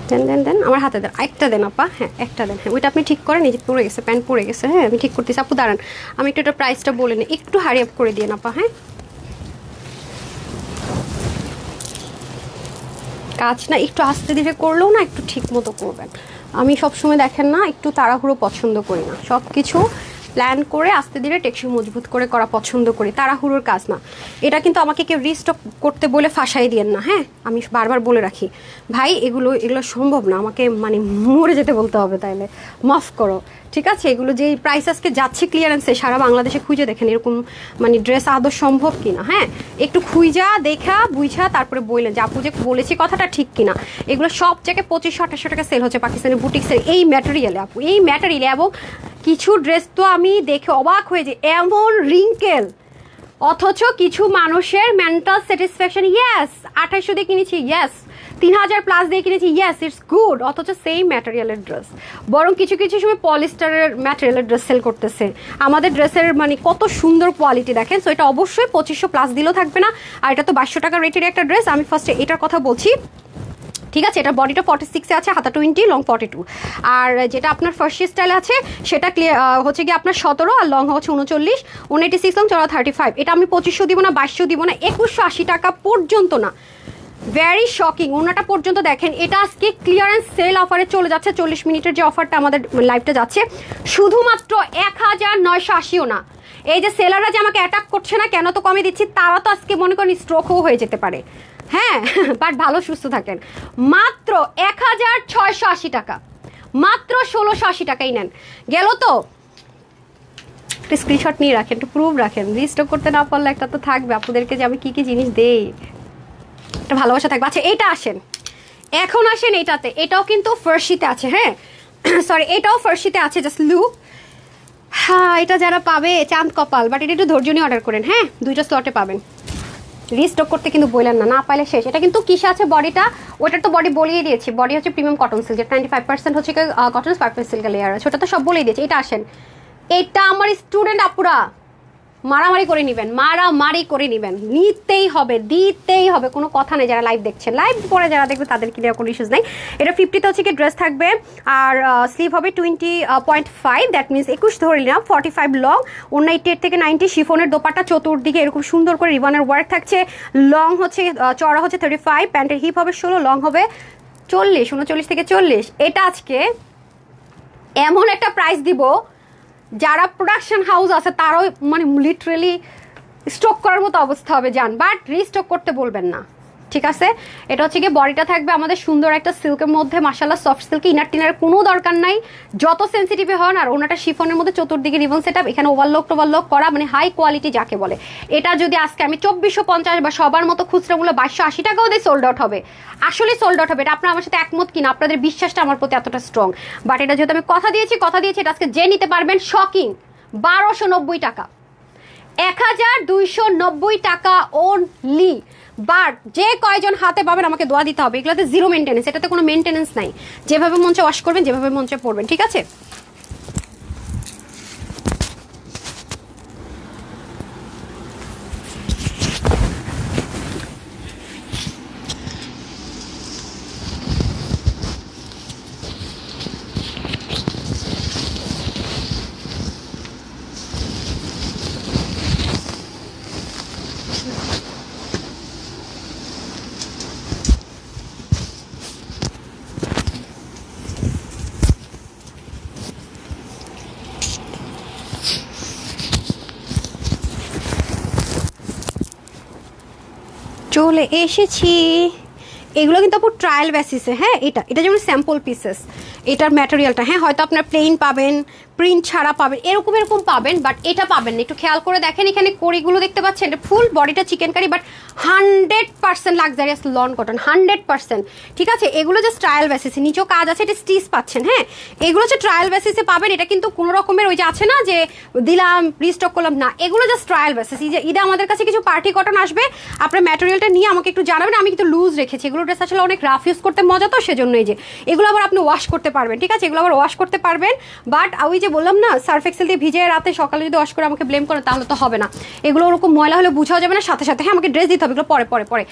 A: দেন আমার হাতে দেন, একটা দেন আপা, হ্যাঁ একটা দেন। হ্যাঁ ওইটা আপনি ঠিক করেন, এই যে পড়ে গেছে, প্যান্ট পড়ে গেছে। হ্যাঁ আমি ঠিক করতেছি আপু, দাঁড়ান আমি একটু এটা প্রাইসটা বলে নিই, একটু হারি আপ করে দিন আপা। হ্যাঁ কাজ না একটু আস্তে ধীরে করলেও না একটু ঠিক মতো করবেন। আমি সবসময় দেখেন না একটু তাড়াহুড়ো পছন্দ করি না, সব কিছু প্ল্যান করে আস্তে ধীরে টেকসই মজবুত করে করা পছন্দ করি, তাড়াহুড়োর কাজ না। এটা কিন্তু আমাকে কেউ রিস্টক করতে বলে ফাঁসাই দিয়েন না। হ্যাঁ আমি বারবার বলে রাখি ভাই, এগুলো সম্ভব না, আমাকে মানে মরে যেতে বলতে হবে, তাইলে মাফ করো, ঠিক আছে। এগুলো যে প্রাইস আজকে যাচ্ছে ক্লিয়ারেন্সে, সারা বাংলাদেশে খুঁজে দেখেন এরকম মানে ড্রেস আদৌ সম্ভব কিনা। হ্যাঁ একটু খুঁজা দেখা বুঝা তারপরে বললেন যে আপু যে বলেছি কথাটা ঠিক কিনা। এগুলো সব জায়গায় 2500-2800 টাকা সেল হচ্ছে পাকিস্তানি বুটিক্সের এই ম্যাটেরিয়ালে আপু, এই ম্যাটেরিয়ালে। এবং কিছু ড্রেস তো আমি দেখে অবাক হয়ে যে এমন রিঙ্কেল, অথচ কিছু মানুষের মেন্টাল স্যাটিসফ্যাকশন, ইয়েস 2800 দিয়ে কিনেছি, ইয়েস 3000 প্লাস দিয়ে কিনেছি, ইয়েস ইটস গুড, অথচ সেই ম্যাটেরিয়ালের ড্রেস। বরং কিছু কিছু সময় পলিস্টারের ম্যাটেরিয়ালের ড্রেস সেল করতেছে। আমাদের ড্রেসের মানে কত সুন্দর কোয়ালিটি দেখেন। সো এটা অবশ্যই 2500 প্লাস দিলেও থাকবে না, আর এটা তো 2200 টাকা রেটের একটা ড্রেস। আমি ফার্স্টে এটার কথা বলছি, ঠিক আছে। এটা বডিটা 46 আছে, হাতা 20, লং 42। আর যেটা আপনার ফার্সি স্টাইল আছে সেটা হচ্ছে গিয়ে আপনার 17 আর লং হচ্ছে 39, 186 লং, চড়া 35। এটা আমি 2500 দিব না, 2200 দিব না, 2180 টাকা পর্যন্ত না। ভেরি শকিং, ওনাটা পর্যন্ত দেখেন। এটা আজকে ক্লিয়ারেন্স সেল অফারে চলে যাচ্ছে, 40 মিনিটের যে অফারটা আমাদের লাইভটা যাচ্ছে, শুধুমাত্র 1980ও না। এই যে সেলাররা যে আমাকে অ্যাটাক করছে না কেন তো কমে দিচ্ছি, তারা তো আজকে মনে করেন স্ট্রোকও হয়ে যেতে পারে। হ্যাঁ বাট ভালো সুস্থ থাকেন। মাত্র 1680 টাকা, মাত্র 1680 টাকাই নেন। গেল তো একটা স্ক্রিনশট নিয়ে রাখেন, একটু প্রুফ রাখেন। রিস্টক করতে না পারলে একটা তো থাকবে আপনাদেরকে যে আমি কি কি জিনিস দেই, একটা ভালোবাসা থাকবে। আচ্ছা এইটা আসেন, এখন আসেন এইটাতে, এটাও কিন্তু ফার্সিতে আছে। হ্যাঁ সরি এটাও ফার্সিতে আছে, জাস্ট লুক। হ্যাঁ এটা যারা পাবে চাঁদ কপাল, বাট এটা একটু ধৈর্য নিয়ে অর্ডার করেন। হ্যাঁ 2টা স্লটে পাবেন, রিস্টক করতে কিন্তু বললেন না, না পাইলে শেষ। এটা কিন্তু কিসে আছে বডিটা, ওটার তো বডি বলিয়ে দিয়েছি। বডি হচ্ছে প্রিমিয়াম কটন সিল্ক, যেটা 95% হচ্ছে কটন, 5% সিল্কের লেয়ার আছে, ওটা তো সব বলেই দিয়েছি। এটা আসেন, এটা আমার স্টুডেন্ট আপুরা মারামারি করে নেবেন, মারামারি করে নেবেন, নিতেই হবে, দিতেই হবে, কোনো কথা নেই। যারা লাইভ দেখছেন, লাইভ পরে যারা দেখবে তাদের কি কোনো ইস্যুস নাই। এটা 50তে হচ্ছে কি ড্রেস থাকবে, আর স্লিভ হবে 20.5, দ্যাট মিনস 21 ধরে নিলাম, 45 লং, 198 থেকে 90, শিফনের দোপাট্টা চতুর্দিকে এরকম সুন্দর করে রিবনের ওয়ার্ক থাকছে। লং হচ্ছে চড়া হচ্ছে 35, প্যান্টের হিপ হবে 16, লং হবে 40, 39 থেকে 40। এটা আজকে এমন একটা প্রাইস দিব, যারা প্রোডাকশন হাউস আছে তারাও মানে লিটারেলি স্টক করার মতো অবস্থা হবে যান, বাট রিস্টক করতে বলবেন না, ঠিক আছে। এটা হচ্ছে গিয়ে বডিটা থাকবে আমাদের সুন্দর একটা সিল্কের মধ্যে, মাশাআল্লাহ সফট সিল্ক, ইনার টিনার কোনো দরকার নাই, যত সেন্সিটিভ হন। আর ওনাটা শিফনের মধ্যে চতুর্দিকে রিবন সেটআপ, এখানে ওভারলক করা, মানে হাই কোয়ালিটি যাকে বলে। এটা যদি আজকে আমি 2450 বা সবার মতো খুচরা মূল্য 2280 টাকাও দিয়ে সোল্ড আউট হবে, আসলে সোল্ড আউট হবে। এটা আপনারা আমার সাথে একমত কিনা, আপনাদের বিশ্বাসটা আমার প্রতি এতটা স্ট্রং। বাট এটা যেহেতু আমি কথা দিয়েছি, এটা আজকে যে নিতে পারবেন শকিং 1290 টাকা, 1290 টাকা ওনলি। বাট যে কয়জন হাতে পাবেন আমাকে দোয়া দিতে হবে, এগুলোতে জিরো মেনটেন্যান্স, এটাতে কোনো মেনটেন্যান্স নাই, যেভাবে মন চায় ওয়াশ করবেন, যেভাবে মন চায় পরবেন, ঠিক আছে। চলে এসেছি, এগুলো কিন্তু আপু ট্রায়াল বেসিসে। হ্যাঁ এটা যেমন স্যাম্পল পিসেস, এটার ম্যাটেরিয়ালটা, হ্যাঁ হয়তো আপনার প্লেন পাবেন, প্রিন্ট ছাড়া পাবেন, এরকম এরকম পাবেন, বাট এটা পাবেন না। একটু খেয়াল করে দেখেন, এখানে কড়িগুলো দেখতে পাচ্ছেন, এটা ফুল বডিটা chikankari, but 100% luxurious lawn cotton, 100%। ঠিক আছে, এগুলো জাস্ট ট্রায়াল বেসিসে, নিচেও কাজ আছে, এটা স্টিচ পাচ্ছেন। হ্যাঁ, এগুলো হচ্ছে ট্রায়াল বেসিসে পাবেন, এটা কিন্তু কোনো রকমের ওই যে আছে না যে দিলাম রিস্টক করলাম না, এগুলো জাস্ট ট্রায়াল বেসিস। এই যে ঈদে আমাদের কাছে কিছু পার্টি কটন আসবে, আপনার ম্যাটেরিয়ালটা নিয়ে আমাকে একটু জানাবেন, আমি কিন্তু লুজ রেখেছি। এগুলো ড্রেস আসলে অনেক রাফ ইউজ করতে মজা, তো সেজন্য এই যে এগুলো আবার আপনি ওয়াশ করতে পারবেন। ঠিক আছে, এগুলো আবার ওয়াশ করতে পারবেন, বাট ওই যে বললাম না সার্ফ এক্সেল দিয়ে ভিজে রাতে সকালে যদি ওয়াশ করে আমাকে ব্লেম করেন তাহলে তো হবে না। এগুলো ওরকম ময়লা হলে বুঝাও যাবে না সাথে সাথে। হ্যাঁ, আমাকে ড্রেস দিতে হবে, এগুলো পরে পরে পরে।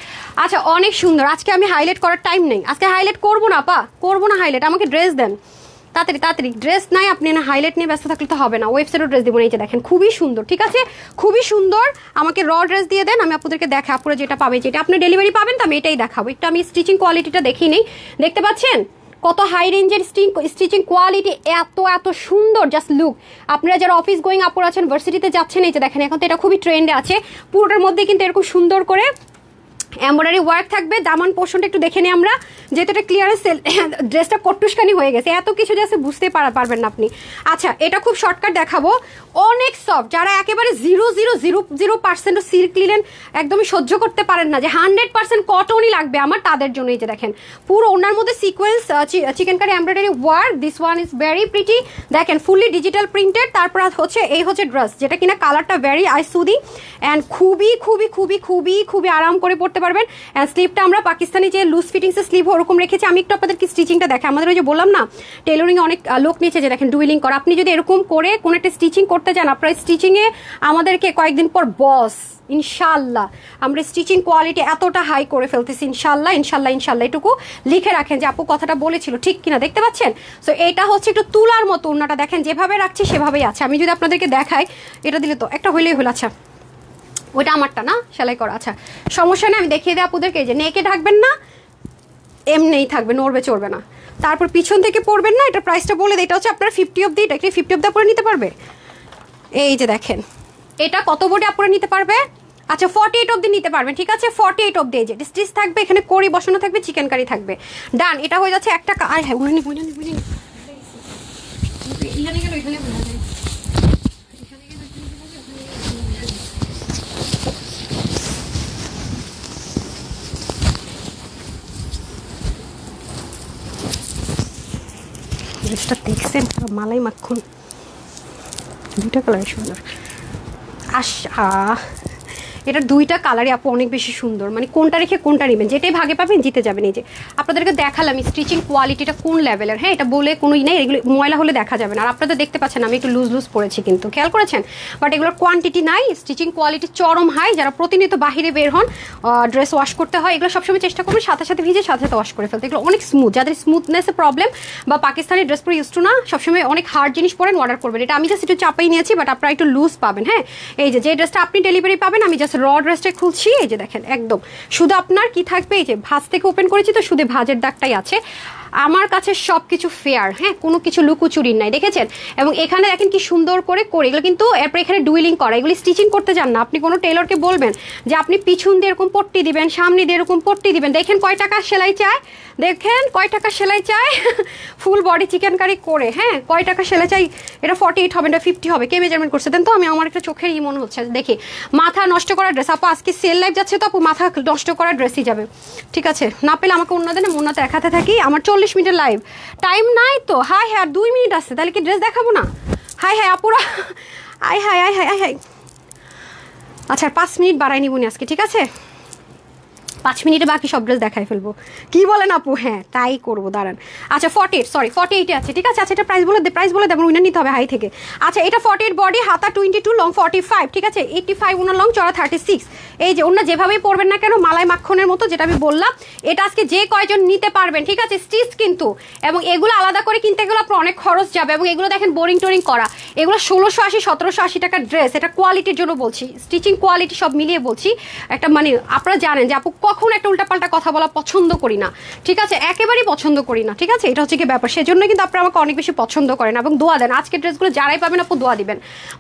A: আচ্ছা, অনেক সুন্দর। আজকে আমি হাইলাইট করার টাইম নেই, আজকে হাইলাইট করবো না পা, করবো না হাইলাইট, আমাকে ড্রেস দেন তাড়াতাড়ি তাড়াতাড়ি। ড্রেস নাই, আপনি না হাইলাইট নিয়ে ব্যস্ত থাকলে তো হবে না। ওয়েবসাইটও ড্রেস দিব না, এই যে দেখেন খুবই সুন্দর। ঠিক আছে, খুবই সুন্দর। আমাকে র ড্রেস দিয়ে দেন, আমি আপনাদেরকে দেখা আপুরা যেটা পাবে, যেটা আপনি ডেলিভারি পাবেন তো আমি এটাই দেখাবো। একটু আমি স্টিচিং কোয়ালিটিটা দেখিয়ে নেই, দেখতে পাচ্ছেন কত হাই রেঞ্জের স্টিচিং কোয়ালিটি, এত এত সুন্দর। জাস্ট লুক, আপনারা যারা অফিস গোয়িং আপুরা আছেন, ভার্সিটিতে যাচ্ছেন, এই যে দেখেন এখন তো এটা খুবই ট্রেন্ডে আছে। পুরোটার মধ্যে কিন্তু এরকম সুন্দর করে এমব্রয়ডারি ওয়ার্ক থাকবে। দামান পোর্শনটা একটু দেখে নিই আমরা, যেহেতু এটা ক্লিয়ারেন্স সেল, ড্রেসটা কট্টুসখানি হয়ে গেছে, এত কিছু জাস্ট বুঝতে পারবেন না আপনি। আচ্ছা, এটা খুব শর্টকাট দেখাবো, অনেক সফট। যারা একেবারে 0.000% সিল্ক লিনেন একদমই সহ্য করতে পারেন না, যে 100% কটনই লাগবে আমার, তাদের জন্য এই যে দেখেন পুরো ওনার মধ্যে sequence chikankari embroidery work. This one is very pretty, দেখেন ফুললি ডিজিটাল প্রিন্টেড। তারপর হচ্ছে এই হচ্ছে ড্রেস, যেটা কিনা কালারটা ভেরি আই সুদি অ্যান্ড খুবই খুবই খুবই খুবই খুবই আরাম করে পড়তে পারবেন। অ্যান্ড স্লিভটা আমরা পাকিস্তানি যে লুজ ফিটিংসের স্লিভ ওরকম রেখেছি। আমি একটু আপনাদেরকে স্টিচিংটা দেখে, আমাদের ওই যে বললাম না টেলরিং অনেক লোক নিয়েছে, যে দেখেন ডুইলিং করা। আপনি যদি এরকম করে কোনো একটা স্টিচিং করতে চান, আপনার স্টিচিংয়ে আমাদেরকে কয়েকদিন পর বস ইনশাল্লাহ আমরা স্টিচিং কোয়ালিটি এতটা হাই করে ফেলতেছি ইনশাল্লাহ ইনশাল্লাহ ইনশাল্লাহ। এটুকু লিখে রাখেন যে আপু কথাটা বলেছিল ঠিক কিনা, দেখতে পাচ্ছেন। সো এটা হচ্ছে একটু তুলার মতো, ওনাটা দেখেন যেভাবে রাখছি সেভাবেই আছে। আমি যদি আপনাদেরকে দেখাই, এটা দিলে তো একটা হইলেই হলো। আচ্ছা, ওইটা আমারটা না, সেলাই করা। আচ্ছা, সমস্যা নেই, আমি দেখিয়ে দিই আপুদেরকে। যে নেকে ঢাকবেন না, এমনিই থাকবে, নড়বে চড়বে না। তারপর পিছন থেকে পড়বেন না, এটা প্রাইসটা বলে দিই। এটা হচ্ছে আপনার 50 অব্দি, এটা কি 50 অব্দি পরে নিতে পারবে? এই যে দেখেন এটা কত বডি আপনারা নিতে পারবে? আচ্ছা, 48 অব্দি নিতে পারবেন। ঠিক আছে, 48 অব্দি। এই যে স্টিচ থাকবে, এখানে কড়ি বসানো থাকবে, চিকেন কারি থাকবে। ডান, এটা হয়ে যাচ্ছে একটা। আর হ্যাঁ, উনি এখানে গেল, এখানে ড্রেসটা দেখছেন, মালাই মাখন, দুইটা কালার সুন্দর। আচ্ছা, এটা দুইটা কালারই আপু অনেক বেশি সুন্দর, মানে কোনটা রেখে কোনটা নেবেন, যেটাই ভাগে পাবেন জিতে যাবেন। এই যে আপনাদেরকে দেখালাম স্টিচিং কোয়ালিটিটা কোন লেভেলের। হ্যাঁ, এটা বলে কোনোই নেই, এগুলো ময়লা হলে দেখা যাবে না। আর আপনারা দেখতে পাচ্ছেন আমি একটু লুজ লুজ পরেছি, কিন্তু খেয়াল করেছেন, বাট এগুলোর কোয়ান্টিটি নাই। স্টিচিং কোয়ালিটি চরম হাই। যারা প্রতিনিয়ত বাহিরে বের হন, ড্রেস ওয়াশ করতে হয়, এগুলো সবসময় চেষ্টা করবেন সাথে সাথে ভিজে সাথে সাথে ওয়াশ করে ফেলতে। এগুলো অনেক স্মুথ, যাদের স্মুথনেসের প্রবলেম বা পাকিস্তানি ড্রেস পরে ইউজ টু না, সবসময় অনেক হার্ড জিনিস পরেন, অর্ডার করবেন। এটা আমি জাস্ট একটু চাপাই নিয়েছি, বাট আপনারা একটু লুজ পাবেন। হ্যাঁ, এই যে ড্রেসটা আপনি ডেলিভারি পাবেন, আমি জাস্ট র ড্রেসটা খুলছি। এই যে দেখেন একদম শুধু আপনার কি থাকবে, এই যে ভাঁজ থেকে ওপেন করেছি তো শুধু ভাঁজের দাগটাই আছে। আমার কাছে সবকিছু ফেয়ার, হ্যাঁ, কোনো কিছু লুকোচুরি নাই, দেখেছেন। এবং এখানে দেখেন কি সুন্দর করে এগুলো কিন্তু এরপর এখানে ডুইলিং করা, এগুলি স্টিচিং করতে যান না। আপনি কোনো টেলরকে বলবেন যে আপনি পিছন দিয়ে এরকম পট্টি দিবেন, সামনে দিয়ে এরকম পট্টি দিবেন। দেখেন কয় টাকা সেলাই চায়, দেখেন কয় টাকা সেলাই চায় ফুল বডি চিকেন কারি করে। হ্যাঁ, কয় টাকা সেলাই চাই। এটা 48 হবে, এটা 50 হবে। কে মেজারমেন্ট করছে দেন তো, আমি আমার একটা চোখের ই মনে হচ্ছে। দেখি মাথা নষ্ট করা ড্রেস আপু, আজকে সেল লাইভ যাচ্ছে তো আপু, মাথা নষ্ট করা ড্রেসই যাবে। ঠিক আছে, না পেলে আমাকে অন্য দেন, অন্যতে দেখাতে থাকি। আমার 40 মিনিটের লাইভ, টাইম নাই তো। হাই হ্যাঁ, আর 2 মিনিট আছে, তাহলে কি ড্রেস দেখাবো না? হাই হাই আপুরা, I hi I hi I hi. আচ্ছা, 5 মিনিট বাড়াই নিবনি আজকে, ঠিক আছে? 5 মিনিটে বাকি সব ড্রেস দেখাই ফেলবো, কি বলেন আপু? হ্যাঁ, তাই করবো, দাঁড়ান। আচ্ছা, 48 আছে, ঠিক আছে। আচ্ছা, এটা প্রাইস বলে দেবেন, উইনার নিতে হবে হাই থেকে। আচ্ছা, এটা 48 বডি, হাতা 22, লং 45, ঠিক আছে। 85 উনার লং, চড়া 36। এই যে অন্য যেভাবেই পরবেন না কেন, মালাই মাখনের মতো, যেটা আমি বললাম। এটা আজকে যে কয়জন নিতে পারবেন, ঠিক আছে, স্টিচ কিন্তু। এবং এগুলো আলাদা করে কিনতে গেলে আপনার অনেক খরচ যাবে। এবং এগুলো দেখেন বোরিং টোরিং করা, এগুলো 1680 1780 টাকার ড্রেস। এটা কোয়ালিটির জন্য বলছি, স্টিচিং কোয়ালিটি সব মিলিয়ে বলছি। একটা মানে আপনারা জানেন যে আপু কখনো একটা উল্টাপাল্টা কথা বলা পছন্দ করি না, ঠিক আছে, একেবারেই পছন্দ করি না, ঠিক আছে, এটা হচ্ছে কি ব্যাপার। সেজন্য কিন্তু আপনারা আমাকে অনেক বেশি পছন্দ করেন এবং দোয়া দেন। আজকের ড্রেসগুলো যারাই পাবেন আপু দোয়া দিবেন।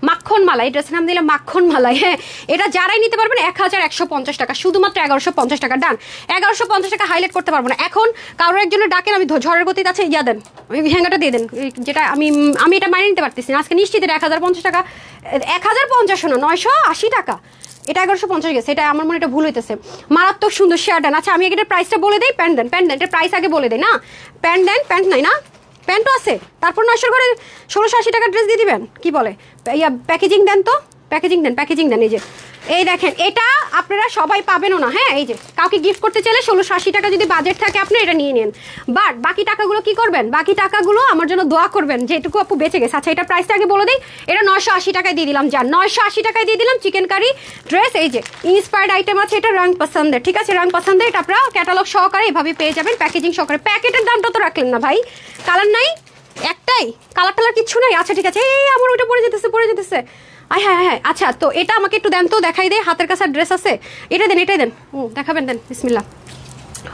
A: মাখন মালাই, এই ড্রেসের নাম দিলে মাখন মালাই। হ্যাঁ, এটা যারাই নিতে পারবেন 1150 টাকা, শুধুমাত্র 1150 টাকা। ডান, 1150 টাকা হাইলাইট করতে পারবো না। এখন কারোর একজনের ডাকেন, আমি ঝড়ের গতিতে আছে, ইয়া দেন, ওই হ্যাঙ্গাটা দিয়ে দেন, যেটা আমি এটা মাইনে নিতে পারতেছি না আজকে নিশ্চিত। 1050 টাকা, 1050 না, 980 টাকা। এটা 1150 গেছে, এটা আমার মনে এটা ভুল হইতেছে। মারাত্মক সুন্দর শেয়ার দেন। আচ্ছা আমি এটার প্রাইসটা বলে দিই। প্যান্ট দেন, প্যান্ট দেন, এটার প্রাইস আগে বলে দেয় না। প্যান্ট দেন, প্যান্ট নাই না, প্যান্টও আছে। তারপর 900 করে 1680 টাকার ড্রেস দিয়ে দিবেন, কি বলে, ইয়া প্যাকেজিং দেন তো, প্যাকেজিং দেন, প্যাকেজিং দেন। এই যে এই দেখেন, এটা আপনারা সবাই পাবেনও না। হ্যাঁ, এই যে কাউকে গিফট করতে চাইলে 1680 টাকা যদি বাজেট থাকে আপনি এটা নিয়ে নেন। বাট বাকি টাকাগুলো কি করবেন, বাকি টাকাগুলো আমার জন্য দোয়া করবেন যেটুকু আপু বেঁচে গেছে। আচ্ছা এটার প্রাইসটা আগে বলে দিই। এটা 980 টাকায় দিয়ে দিলাম, যান 980 টাকায় দিয়ে দিলাম চিকেন কারি ড্রেস। এই যে ইন্সপায়ার্ড আইটেম আছে, এটা রং পছন্দের, ঠিক আছে, রং পছন্দের। এটা আপনারা ক্যাটালগ সহকারে এভাবে পেয়ে যাবেন, প্যাকেজিং সহকারে। প্যাকেটের দামটা তো রাখলেন না ভাই, কালার নাই একটাই, কালার টালার কিচ্ছু নাই। আচ্ছা ঠিক আছে, এই আমার ওইটা পরে যেতেছে, পরে যেতেছে। হ্যাঁ হ্যাঁ, আচ্ছা তো এটা আমাকে একটু দেন তো, দেখাই দেয়, হাতের কাছে ড্রেস আছে, এটা দেন, এটাই দেন, দেখাবেন, দেন, বিসমিল্লাহ।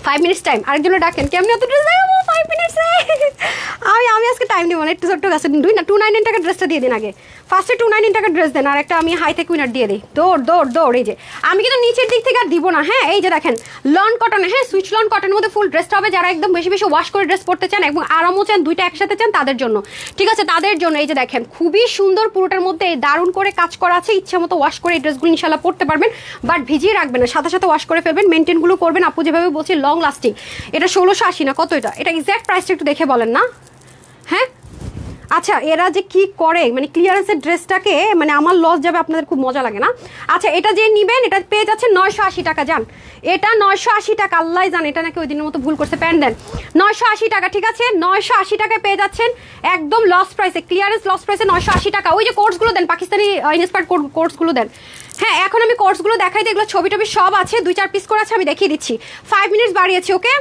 A: 5 মিনিটস টাইম, আরেকজনের ডাকেন, কেমনি অত ড্রেস দেয় 5 মিনিটস। আমি আজকে টাইম দিব না, একটু ছোট্ট আছে, 299 টাকার ড্রেসটা দিয়ে দিন আগে। ফার্স্টে 299 টাকার ড্রেস দেন, আর একটা আমি হাই থেকে উইনার দিয়ে দিই। দৌড় দৌড় দৌড়। এই যে আমি কিন্তু নিচের দিক থেকে আর দিব না। হ্যাঁ, এই যে দেখেন লন কটনে, হ্যাঁ সুইচ লন কটনের মধ্যে ফুল ড্রেসটা হবে। যারা একদম বেশি বেশি ওয়াশ করে ড্রেস পরতে চান এবং আরামও চান, দুইটা একসাথে চান, তাদের জন্য, ঠিক আছে, তাদের জন্য। এই যে দেখেন খুবই সুন্দর, পুরোটার মধ্যে দারুণ করে কাজ করা আছে। ইচ্ছা মতো ওয়াশ করে এই ড্রেসগুলো ইনশাল্লাহ পরতে পারবেন, বাট ভিজিয়ে রাখবেন না, সাথে সাথে ওয়াশ করে ফেলবেন, মেনটেনগুলো করবেন। আপু যেভাবে বলছি লং লাস্টিং। এটা 1680 না, কত এটা, এটা এক্স্যাক্ট প্রাইসটা একটু দেখে বলেন না। হ্যাঁ আচ্ছা, এরা যে কি করে, মানে ক্লিয়ারেন্সের ড্রেসটাকে, মানে আমার লস যাবে, আপনাদের খুব মজা লাগে না। আচ্ছা এটা যে নিবেন এটা পেয়ে যাচ্ছে 980 টাকা। যান, এটা 980 টাকা, আল্লাহ জান, এটা নাকি ওই দিনের মতো ভুল করছে। প্যান্ট দেন, 980 টাকা, ঠিক আছে, 980 টাকায় পেয়ে যাচ্ছেন একদম লস প্রাইসে, ক্লিয়ারেন্স লস প্রাইসে 980 টাকা। ওই যে কোর্সগুলো দেন, পাকিস্তানি ইন্সপায়ার্ড কোর্সগুলো দেন। হ্যাঁ, এখন আমি কোর্সগুলো দেখাই দিই, এগুলো ছবি টবি সব আছে, 2-4 পিস করে আছে, আমি দেখিয়ে দিচ্ছি। 5 মিনিটস বাড়িয়েছি, ওকে।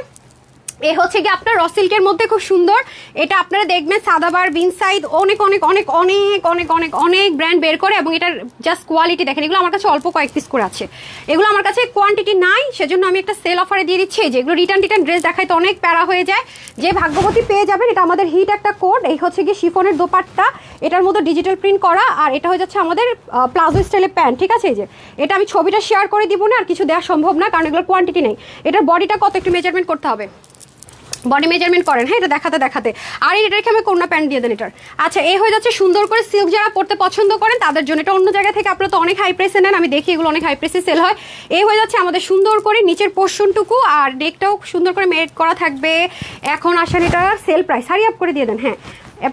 A: এ হচ্ছে কি আপনার র সিল্কের মধ্যে খুব সুন্দর। এটা আপনারা দেখবেন সাদাবার, বিন সাইড, অনেক অনেক অনেক অনেক অনেক অনেক অনেক ব্র্যান্ড বের করে, এবং এটার জাস্ট কোয়ালিটি দেখেন। এগুলো আমার কাছে অল্প কয়েক পিস করে আছে, এগুলো আমার কাছে কোয়ান্টিটি নাই, সেজন্য আমি একটা সেল অফারে দিয়ে দিচ্ছি। যেগুলো রিটার্ন ড্রেস দেখায় তো অনেক প্যারা হয়ে যায়, যে ভাগ্যবতী পেয়ে যাবেন। এটা আমাদের হিট একটা কোড। এই হচ্ছে কি শিফনের দোপাট্টা, এটার মধ্যে ডিজিটাল প্রিন্ট করা, আর এটা হয়ে যাচ্ছে আমাদের প্লাজো স্টাইলের প্যান্ট, ঠিক আছে। এই যে এটা আমি ছবিটা শেয়ার করে দিব না, আর কিছু দেওয়া সম্ভব না, কারণ এগুলোর কোয়ান্টিটি নেই। এটার বডিটা কত একটু মেজারমেন্ট করতে হবে, বডি মেজারমেন্ট করেন। হ্যাঁ, এটা দেখাতে দেখাতে, আর এটা রেখে আমি কোনা প্যান্ট দিয়ে দেন এটার। আচ্ছা এই হয়ে যাচ্ছে সুন্দর করে সিল্ক, যারা পড়তে পছন্দ করেন তাদের জন্য। এটা অন্য জায়গা থেকে আপনারা তো অনেক হাই প্রাইসে নেন, আমি দেখি এগুলো অনেক হাই প্রাইসে সেল হয়। এই হয়ে যাচ্ছে আমাদের সুন্দর করে নিচের পোর্শনটুকু, আর নেকটাও সুন্দর করে মেড করা থাকবে। এখন আসেন এটা সেল প্রাইস, হারি আপ করে দিয়ে দেন। হ্যাঁ,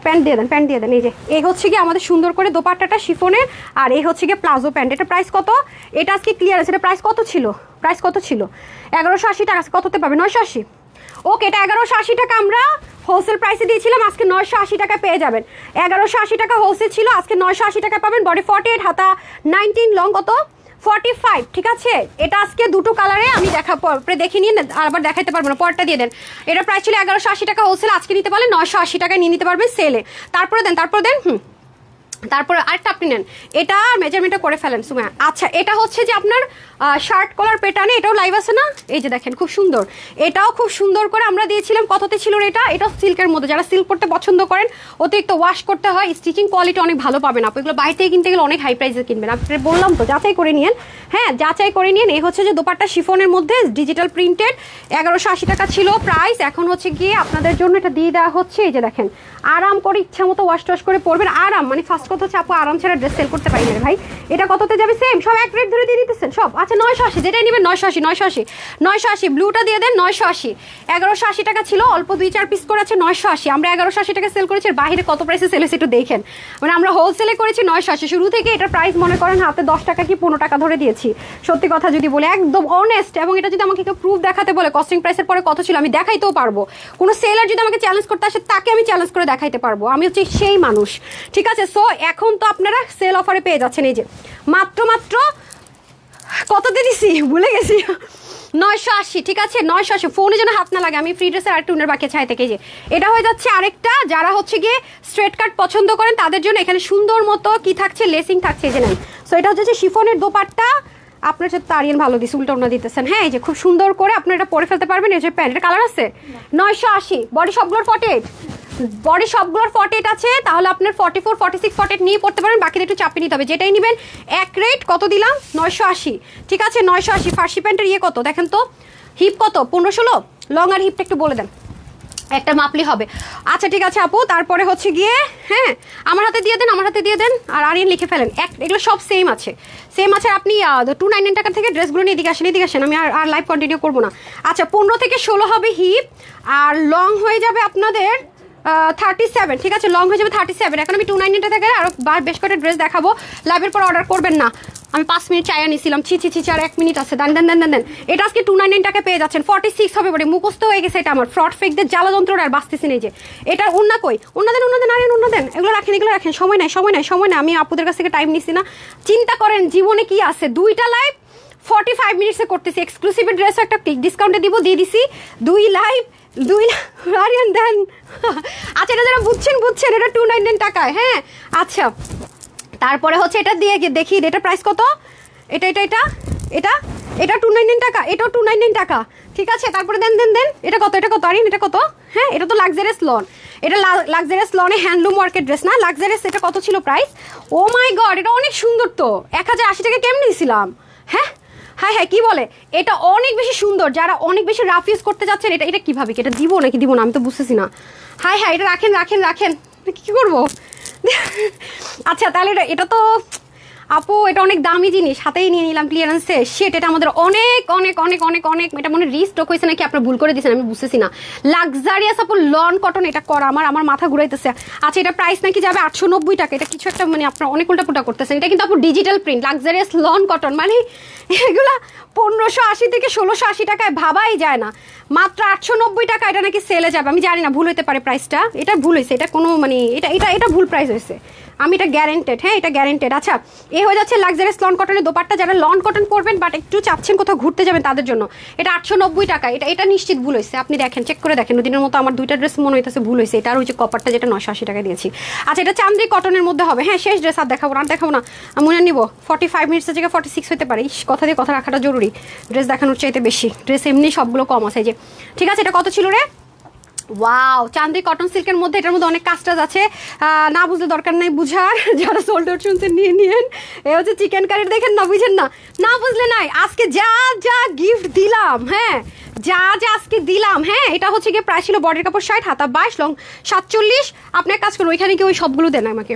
A: প্যান্ট দিয়ে দেন, প্যান্ট দিয়ে দেন। এই যে এই হচ্ছে গিয়ে আমাদের সুন্দর করে দোপাট্টাটা শিফনের, আর এই হচ্ছে গিয়ে প্লাজো প্যান্ট। এটা প্রাইস কত, এটা আজকে ক্লিয়ার আছে। এটা প্রাইস কত ছিল, প্রাইস কত ছিল, 1180 টাকা, কততে পাবে, 980। ওকে, এটা 1180 টাকা আমরা হোলসেল প্রাইসে দিয়েছিলাম, আজকে 980 টাকা পেয়ে যাবেন। 1180 টাকা হোলসেল ছিল, আজকে 980 টাকা পাবেন। বডি 48, হাতা 19, লং কত 45, ঠিক আছে। এটা আজকে দুটো কালারে আমি পরে দেখে নিন, আবার দেখাইতে পারবো না, পরটা দিয়ে দেন। এটা প্রাইস ছিল 1180 টাকা হোলসেল, আজকে নিতে পারলে 980 টাকায় নিয়ে নিতে পারবেন সেলে। তারপরে দেন, তারপরে দেন, তারপরে আরেকটা আপনি নেন, এটা মেজারমেন্টটা করে ফেলেন সুমাইয়া। আচ্ছা এটা হচ্ছে যে আপনার শার্ট কলার প্যাটার্নে, এটাও লাইভ আছে না, এই যে দেখেন খুব সুন্দর, এটাও খুব সুন্দর করে আমরা দিয়েছিলাম। কততে ছিল এটা, এটাও সিল্কের মধ্যে, যারা সিল্ক করতে পছন্দ করেন, অতিরিক্ত ওয়াশ করতে হয়, স্টিচিং কোয়ালিটি অনেক ভালো পাবেন আপনি। এগুলো বাইরে থেকে কিনতে গেলে অনেক হাই প্রাইসে কিনবেন, আপনি বললাম তো যাচাই করে নিন। হ্যাঁ, যাচাই করে নিন। এই হচ্ছে যে দোপাট্টা শিফনের মধ্যে ডিজিটাল প্রিন্টেড, 1180 টাকা ছিল প্রাইস, এখন হচ্ছে গিয়ে আপনাদের জন্য এটা দিয়ে দেওয়া হচ্ছে। এই যে দেখেন, আরাম করে ইচ্ছা মতো ওয়াশ টশ করে পরবেন, আরাম, মানে ফার্স্ট কথা হচ্ছে আপু আরাম ছাড়া ড্রেস সেল করতে পারি না ভাই। এটা কততে যাবে, সেম সব এক রেট ধরে দিয়ে দিতেছেন সব। আচ্ছা 980, যেটাই নেবেন 980, 980, 980, ব্লুটা দিয়ে দেন 980। 1180 টাকা ছিল, অল্প 2-4 পিস করে আছে 980। আমরা 1180 টাকা সেল করেছি, বাইরে কত প্রাইসে সেল হয়েছে একটু দেখেন, মানে আমরা হোলসেলে করেছি 980। শুরু থেকে এটার প্রাইস মনে করেন হাতে 10 টাকা কি 15 টাকা ধরে দিয়েছি, সত্যি কথা যদি বলে, একদম অনেস্ট। এবং এটা যদি আমাকে কেউ প্রুফ দেখাতে বলে কস্টিং প্রাইসের পরে কত ছিল, আমি দেখাইতেও পারবো। কোনো সেলার যদি আমাকে চ্যালেঞ্জ করতে আসে, তাকে আমি চ্যালেঞ্জ করে দেখাইতে পারবো, আমি হচ্ছে সেই মানুষ, ঠিক আছে। সো এখন তো আপনারা সেল অফারে পেয়ে যাচ্ছেন। এই যে মাত্র কততে দিছি ভুলে গেছি, 980, ঠিক আছে, 980। ফোনে যেন হাত না লাগে, আমি ফ্রি ড্রেসের আরেকটা উনের বাকি ছাই থেকে। যে এটা হয়ে যাচ্ছে আরেকটা, যারা হচ্ছে গিয়ে স্ট্রেট কাট পছন্দ করেন তাদের জন্য এখানে সুন্দর মতো কি থাকছে, লেসিং থাকছে, এই যে নেন। সো এটা হচ্ছে শিফনের দোপাট্টা, আপনার সাথে তারিয়ান ভালো দিচ্ছে, উল্টা ওনা দিতেছেন। হ্যাঁ, এই যে খুব সুন্দর করে আপনারা এটা পরে ফেলতে পারবেন। এই যে প্যান্ট, এটা কালার আছে 980, বডি সবগুলোর 48, বডি সবগুলোর 48 আছে। তাহলে আপনার 44, 46, 48 নিয়ে পড়তে পারেন, বাকিটা একটু চাপিয়ে নিতে হবে। যেটাই নেবেন এক রেট কত দিলাম, 980। ঠিক আছে, 980। ফার্সি প্যান্টের ইয়ে কত দেখেন তো, হিপ কত, 15-16। লং আর হিপটা একটু বলে দেন, একটা মাপলি হবে। আচ্ছা ঠিক আছে আপু, তারপরে হচ্ছে গিয়ে হ্যাঁ আমার হাতে দিয়ে দেন, আমার হাতে দিয়ে দেন, আর আরিয়ান লিখে ফেলেন। এগুলো সব সেম আছে, সেম আছে। আপনি 299 টাকা থেকে ড্রেসগুলো নিয়ে এদিকে আসেন, আমি আর লাইভ কন্টিনিউ করবো না। আচ্ছা 15 থেকে 16 হবে হিপ, আর লং হয়ে যাবে আপনাদের 37। ঠিক আছে, লং হয়ে যাবে 37। এখন আমি 299 টাকা আরও বেশ কয়েকটা ড্রেস দেখাবো, লাইভের পর অর্ডার করবেন না। আমি 5 মিনিট চাইয়া নিয়েছিলাম, ছি আর 1 মিনিট আছে। দেন এটা আজকে 299 টাকা পেয়ে যাচ্ছেন। 46 হবে বলে মুখস্থ হয়ে গেছে এটা আমার। ফ্রড ফেকদের জ্বালা যন্ত্রটা আর বাঁচতেছি নেই। যে এটার উন্না কই, উন্না দেন আরিয়ান, উন্না দেন। এগুলো রাখেন, সময় নাই। আমি আপুদের কাছ থেকে টাইম নিচ্ছি না। চিন্তা করেন জীবনে কি আছে, 2টা লাইভ 45 মিনিটসে করতেছি। এক্সক্লুসিভ ড্রেস একটা ডিসকাউন্টে দিয়ে দিছি। 2 লাইভ আরিয়ান দেন। আচ্ছা এটা যারা বুঝছেন, এটা 299 টাকায়। হ্যাঁ আচ্ছা, তারপরে হচ্ছে এটা দিয়ে দেখি এটা প্রাইস কত। এটা 299 টাকা, এটাও 299 টাকা। ঠিক আছে, তারপরে দেন এটা কত আরিয়ান, এটা কত। হ্যাঁ এটা তো লাক্সারিয়াস লন, এটা লাক্সারিয়াস লনে হ্যান্ডলুম ওয়ার্কের ড্রেস না, লাক্সারিয়াস। এটা কত ছিল প্রাইস, ও মাই গড, এটা অনেক সুন্দর তো। 1080 টাকা কেমন দিয়েছিলাম। হ্যাঁ কি বলে, এটা অনেক বেশি সুন্দর। যারা অনেক বেশি রাফ ইউজ করতে যাচ্ছেন, এটা কিভাবে, এটা দিব নাকি দিব না আমি তো বুঝতেছি না। এটা রাখেন কি করবো। আচ্ছা তাহলে এটা তো আপু এটা অনেক দামি জিনিস, হাতেই নিয়ে নিলাম ক্লিয়ারেন্সে। সেট এটা আমাদের অনেক এটা মনে রিস্টক হয়েছে নাকি আপনারা ভুল করে দিয়েছেন, আমি বুঝতেছি না। লাক্সারিয়াস আপু লন কটন, এটা করা আমার মাথা ঘুরাইতেছে। আচ্ছা এটা প্রাইস নাকি যাবে 890 টাকা। এটা কিছু একটা মানে আপনারা অনেক উল্টাপুল্টা করতেছেন। এটা কিন্তু আপু digital print luxurious lawn cotton, মানে এগুলা 1580 থেকে 1680 টাকায় ভাবাই যায় না। মাত্র 890 টাকা এটা নাকি সেলে যাবে। আমি জানি না, ভুল হতে পারে প্রাইসটা, এটা ভুল হয়েছে। এটা কোনো মানে এটা ভুল প্রাইস হয়েছে, আমি এটা গ্যারেন্টেড। হ্যাঁ এটা গ্যারেন্টেড। আচ্ছা এ হয়ে যাচ্ছে লাক্সারিয়াস লন কটনের দোপাট্টা। যারা লন কটন পরবেন বাট একটু চাচ্ছেন কোথাও ঘুরতে যাবেন তাদের জন্য, এটা 890 টাকা। এটা নিশ্চিত ভুল হয়েছে, আপনি দেখেন, চেক করে দেখেন। দিনের মতো আমার 2টা ড্রেস মনে হইতেছে ভুল হয়েছে। এটা আর ওই যে কপারটা যেটা 980 টাকা দিয়েছি। আচ্ছা এটা চান্দ্রি কটনের মধ্যে হবে। হ্যাঁ শেষ ড্রেস, আর দেখাবো না আমি মনে নিব। 45 মিনিটসের জায়গায় 46 হতে পারে। কথা দিয়ে কথা রাখাটা জরুরি, ড্রেস দেখানোর চাইতে বেশি। ড্রেস এমনি সবগুলো কম আছে যে। ঠিক আছে এটা কত ছিল রে, ওয়াও চান্দ্রি কটন সিল্কের মধ্যে। এটার মধ্যে অনেক কাজটাজ আছে, না বুঝলে দরকার নাই বুঝার। যারা সোল্ড আউট শুনছেন নিয়েন। এ হচ্ছে চিকেন কারি, দেখেন না, বুঝেন না বুঝলে নাই। আজকে যা গিফট দিলাম, হ্যাঁ যা আজকে দিলাম। হ্যাঁ এটা হচ্ছে গিয়ে প্রাইস ছিল বডির কাপড় 60, হাতা 22, লং 47। আপনি এক কাজ করুন, ওইখানে কি ওই সবগুলো দেন আমাকে,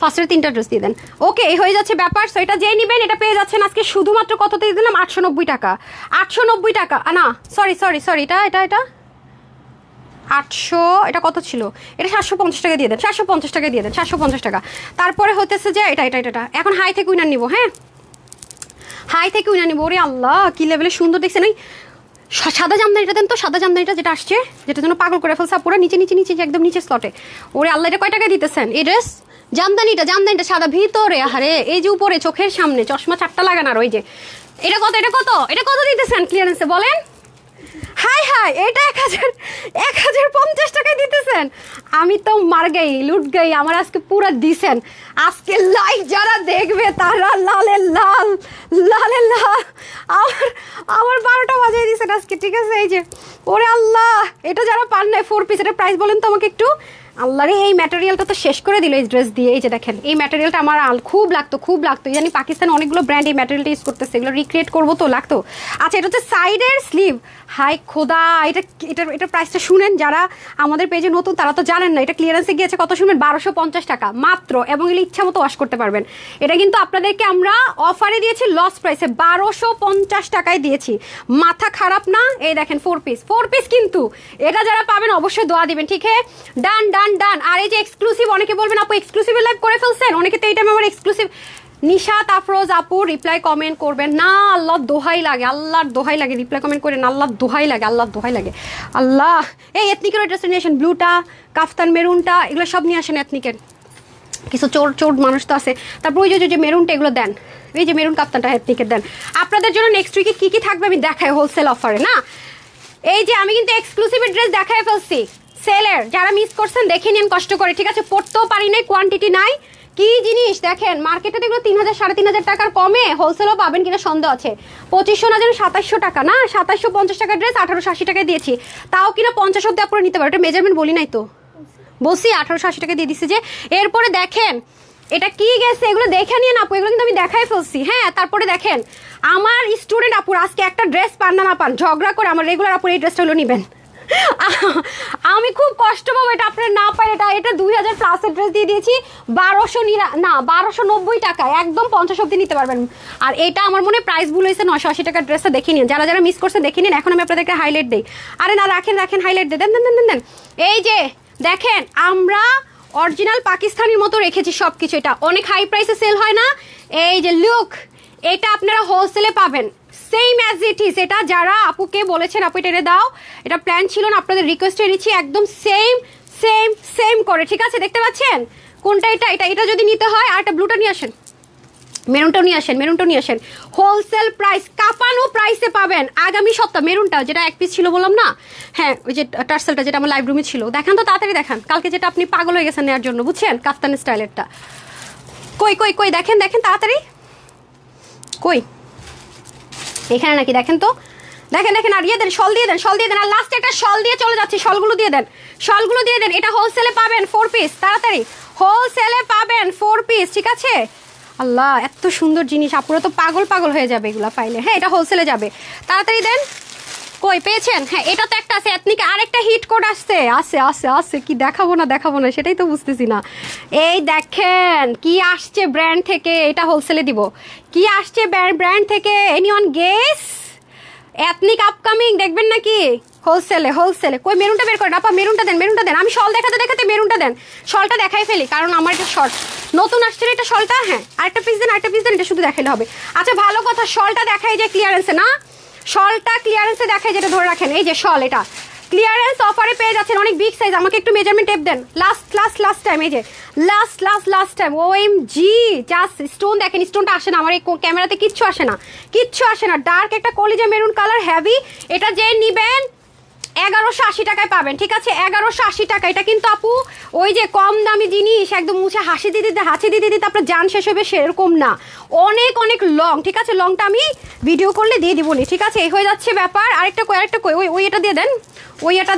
A: ফার্স্টের 3টা ড্রেস দিয়ে দেন। ওকে এই হয়ে যাচ্ছে ব্যাপার। সো এটা যেই নেবেন এটা পেয়ে যাচ্ছেন আজকে শুধুমাত্র কত দিয়ে দিলাম, 890 টাকা। 890 টাকা না, সরি এটা 800, এটা কত ছিল, এটা 750 টাকা দিয়ে দেন, 750 টাকা দিয়ে দেন, 750 টাকা। তারপরে হতেছে যে এটা এখন হাই থেকে উইনার নিবো। হ্যাঁ হাই থেকে উইনার নিবো। ওরে আল্লাহ কি লেভেলে সুন্দর দেখছেন। এই সাদা জামদানিটা দেন তো, সাদা জামদানিটা যেটা আসছে, যেটা জন্য পাগল করে ফেলছে পুরো নিচে একদম নিচে স্লটে। ওরে আল্লাহ এটা কয় টাকা দিতেছেন এই ড্রেস, জামদানিটা সাদা ভিতরে, আরে এই যে উপরে চোখের সামনে চশমা 4টা লাগান। আর ওই যে এটা কত দিতেছেন ক্লিয়ারেন্সে বলেন। হাই এটা 1050 টাকায় দিতেছেন। আমি তো মার গাই, লুট গাই, আমার আজকে পুরো দিছেন। আজকে লাইভ যারা দেখবে তারা লালে লাল আমার 12টা বাজিয়ে দিছেন আজকে। ঠিক আছে এই যে, ওরে আল্লাহ এটা যারা পান নাই 4 পিস, এটা প্রাইস বলেন তো আমাকে একটু। আল্লাহরে এই ম্যাটেরিয়ালটা তো শেষ করে দিল এই ড্রেস দিয়ে। এই যে দেখেন এই ম্যাটেরিয়ালটা আমার খুব লাগতো। জানি পাকিস্তানে অনেকগুলো ব্র্যান্ড এই ম্যাটেরিয়ালটা ইউজ করতেছে, এগুলো রিক্রিয়েট করবো তো লাগতো। আচ্ছা এটা হচ্ছে সাইডের স্লিভ। হাই খোদা, এটা প্রাইসটা শুনেন। যারা আমাদের পেজে নতুন তারা তো জানেন না, এটা ক্লিয়ারেন্সে গিয়েছে কত শুনবেন, 1250 টাকা মাত্র। এবং এগুলো ইচ্ছা মতো ওয়াশ করতে পারবেন। এটা কিন্তু আপনাদেরকে আমরা অফারে দিয়েছি, লস প্রাইসে 1250 টাকায় দিয়েছি। মাথা খারাপ না। এই দেখেন 4 পিস কিন্তু। এটা যারা পাবেন অবশ্যই দোয়া দিবেন। ঠিক আছে ডান। আর এই যে এক্সক্লুসিভ, অনেকে বলবেন আপু এক্সক্লুসিভ লাইভ করে ফেলছেন, অনেকে তো এই টাইমে আমার এক্সক্লুসিভ। নিশাত আফরোজ আপু রিপ্লাই কমেন্ট করবেন না, আল্লাহর দোহাই লাগে, রিপ্লাই কমেন্ট করেন, আল্লাহর দোহাই লাগে। আল্লাহ এই এথনিকের ডেস্টিনেশন ব্লুটা, কাফতান মেরুনটা, এগুলো সব নিয়ে আসেন এথনিকের। কিছু চোর মানুষ তো আছে। তারপর ওই যে মেরুনটা এগুলো দেন, এই যে মেরুন কাফতানটা এথনিকের দেন। আপনাদের জন্য নেক্সট উইকে কি থাকবে আমি দেখাই হোলসেল অফারে না। এই যে আমি কিন্তু এক্সক্লুসিভ ড্রেস দেখাই ফেলছি সেলের, যারা মিস করছেন দেখে নিন কষ্ট করে। ঠিক আছে পড়তেও পারি নাই, কোয়ান্টিটি নাই, কি জিনিস দেখেন, মার্কেটে দেখলো 3000 3500 টাকার কমে হোলসেলও পাবেন কিনা সন্দেহ আছে। 2500 না যেন 2700 টাকা না, 2750 টাকার ড্রেস 1880 টাকায় দিয়েছি, তাও কিনা 50 অব্দি আপনারা নিতে পারেন। এটা মেজারমেন্ট বলি নাই তো, বসি 1880 টাকা দিয়ে দিচ্ছে যে। এরপরে দেখেন এটা কি গেছে, এগুলো দেখে নিয়ে না আপু, এগুলো কিন্তু আমি দেখাই ফেলছি। হ্যাঁ, তারপরে দেখেন আমার স্টুডেন্ট আপুর আজকে একটা ড্রেস পান না পান ঝগড়া করে আমার রেগুলার আপুর এই ড্রেসটা হলো নিবেন। আমি খুব কষ্ট পাবো এটা আপনার না পাই। এটা 2000 প্লাসের ড্রেস দিয়ে দিয়েছি 1290 টাকায়, একদম 50 অব্দি নিতে পারবেন। আর এটা আমার মনে প্রাইস ভুল হয়েছে, 980 টাকার ড্রেসটা দেখে নিন, যারা যারা মিস করছে দেখে নিন। এখন আমি আপনাদেরকে হাইলাইট দিই। আরে না রাখেন হাইলাইট দেন দেন দেন দেন। এই যে দেখেন আমরা অরিজিনাল পাকিস্তানির মতো রেখেছি সবকিছু। এটা অনেক হাই প্রাইসে সেল হয় না। এই যে লুক, এটা আপনারা হোলসেলে পাবেন সেম অ্যাজ ইট ইজ। এটা যারা আপুকে বলেছেন আপু এটা দাও, এটা প্ল্যান ছিল না, আপনাদের রিকোয়েস্টে নিচ্ছি, একদম সেম সেম সেম করে। ঠিক আছে, দেখতে পাচ্ছেন কোনটা এটা যদি নিতে হয়। আর একটা ব্লুটা নিয়ে আসেন, মেরুনটাও নিয়ে আসেন। হোলসেল প্রাইস কাপানো প্রাইসে পাবেন আগামী সপ্তাহ। মেরুনটা যেটা এক পিস ছিল বললাম না, হ্যাঁ ওই যে টার্সেলটা যেটা আমার লাইভ রুমে ছিল, দেখেন তো তাড়াতাড়ি দেখান। কালকে যেটা আপনি পাগল হয়ে গেছেন নেওয়ার জন্য, বুঝছেন, কাফতান স্টাইলেরটা। কই দেখেন তাড়াতাড়ি, কই এখানে নাকি, দেখেন তো, দেখেন আর ইয়ে দেন, শল দিয়ে দেন। আর লাস্টে একটা শল দিয়ে চলে যাচ্ছে, শলগুলো দিয়ে দেন। এটা হোলসেলে পাবেন 4 পিস, তাড়াতাড়ি হোলসেলে পাবেন 4 পিস। ঠিক আছে, আল্লাহ এত সুন্দর জিনিস, আপুরা তো পাগল হয়ে যাবে এগুলা পাইলে। হ্যাঁ, এটা হোলসেলে যাবে, তাড়াতাড়ি দেন। কই পেয়েছেন? হ্যাঁ, এটা তো একটা আছে এথনিক, আরেকটা হিট কোড আসছে কি দেখাবো না সেটাই তো বুঝতেছি না। এই দেখেন কি আসছে ব্র্যান্ড থেকে, এটা হোলসেলে দিব। কি আসছে ব্র্যান্ড থেকে, এনিওয়ান গেস? এথনিক আপকামিং দেখবেন নাকি? হোলসেলে। কই মেরুনটা বের করেন আপা, মেরুনটা দেন। আমি শল দেখাতে মেরুনটা দেন, শলটা দেখাই ফেলি, কারণ আমার এটা শর্ট নতুন আসছে এটা শলটা। হ্যাঁ, আরেকটা পিস দেন, এটা শুধু দেখাইলে হবে। আচ্ছা ভালো কথা, শলটা দেখাই যে ক্লিয়ারেন্সে না, শলটা ক্লিয়ারেন্সে দেখাই, যেটা ধরে রাখেন। এই যে শল, এটা ক্লিয়ারেন্স অফারে পেয়ে যাচ্ছেন, অনেক বিগ সাইজ। আমাকে একটু মেজারমেন্ট টেপ দেন, লাস্ট টাইম, এই যে last time. OMG, just stone দেখেন, স্টোনটা আসে না আমার এই ক্যামেরাতে, কিচ্ছু আসে না। ডার্ক একটা কলিজা মেরুন কালার, হেভি। এটা যে নিবেন 1180 টাকায় পাবেন। ঠিক আছে, 1180 টাকা। এটা কিন্তু আপু ওই যে কম দামি জিনিস একদম মুছে হাসি দিতে আপনার জান শেষ হবে সেরকম না, অনেক লং। ঠিক আছে, লংটা আমি ভিডিও করলে দিয়ে দিবনি। ঠিক আছে, এই হয়ে যাচ্ছে ব্যাপার। আরেকটা কই ওই এটা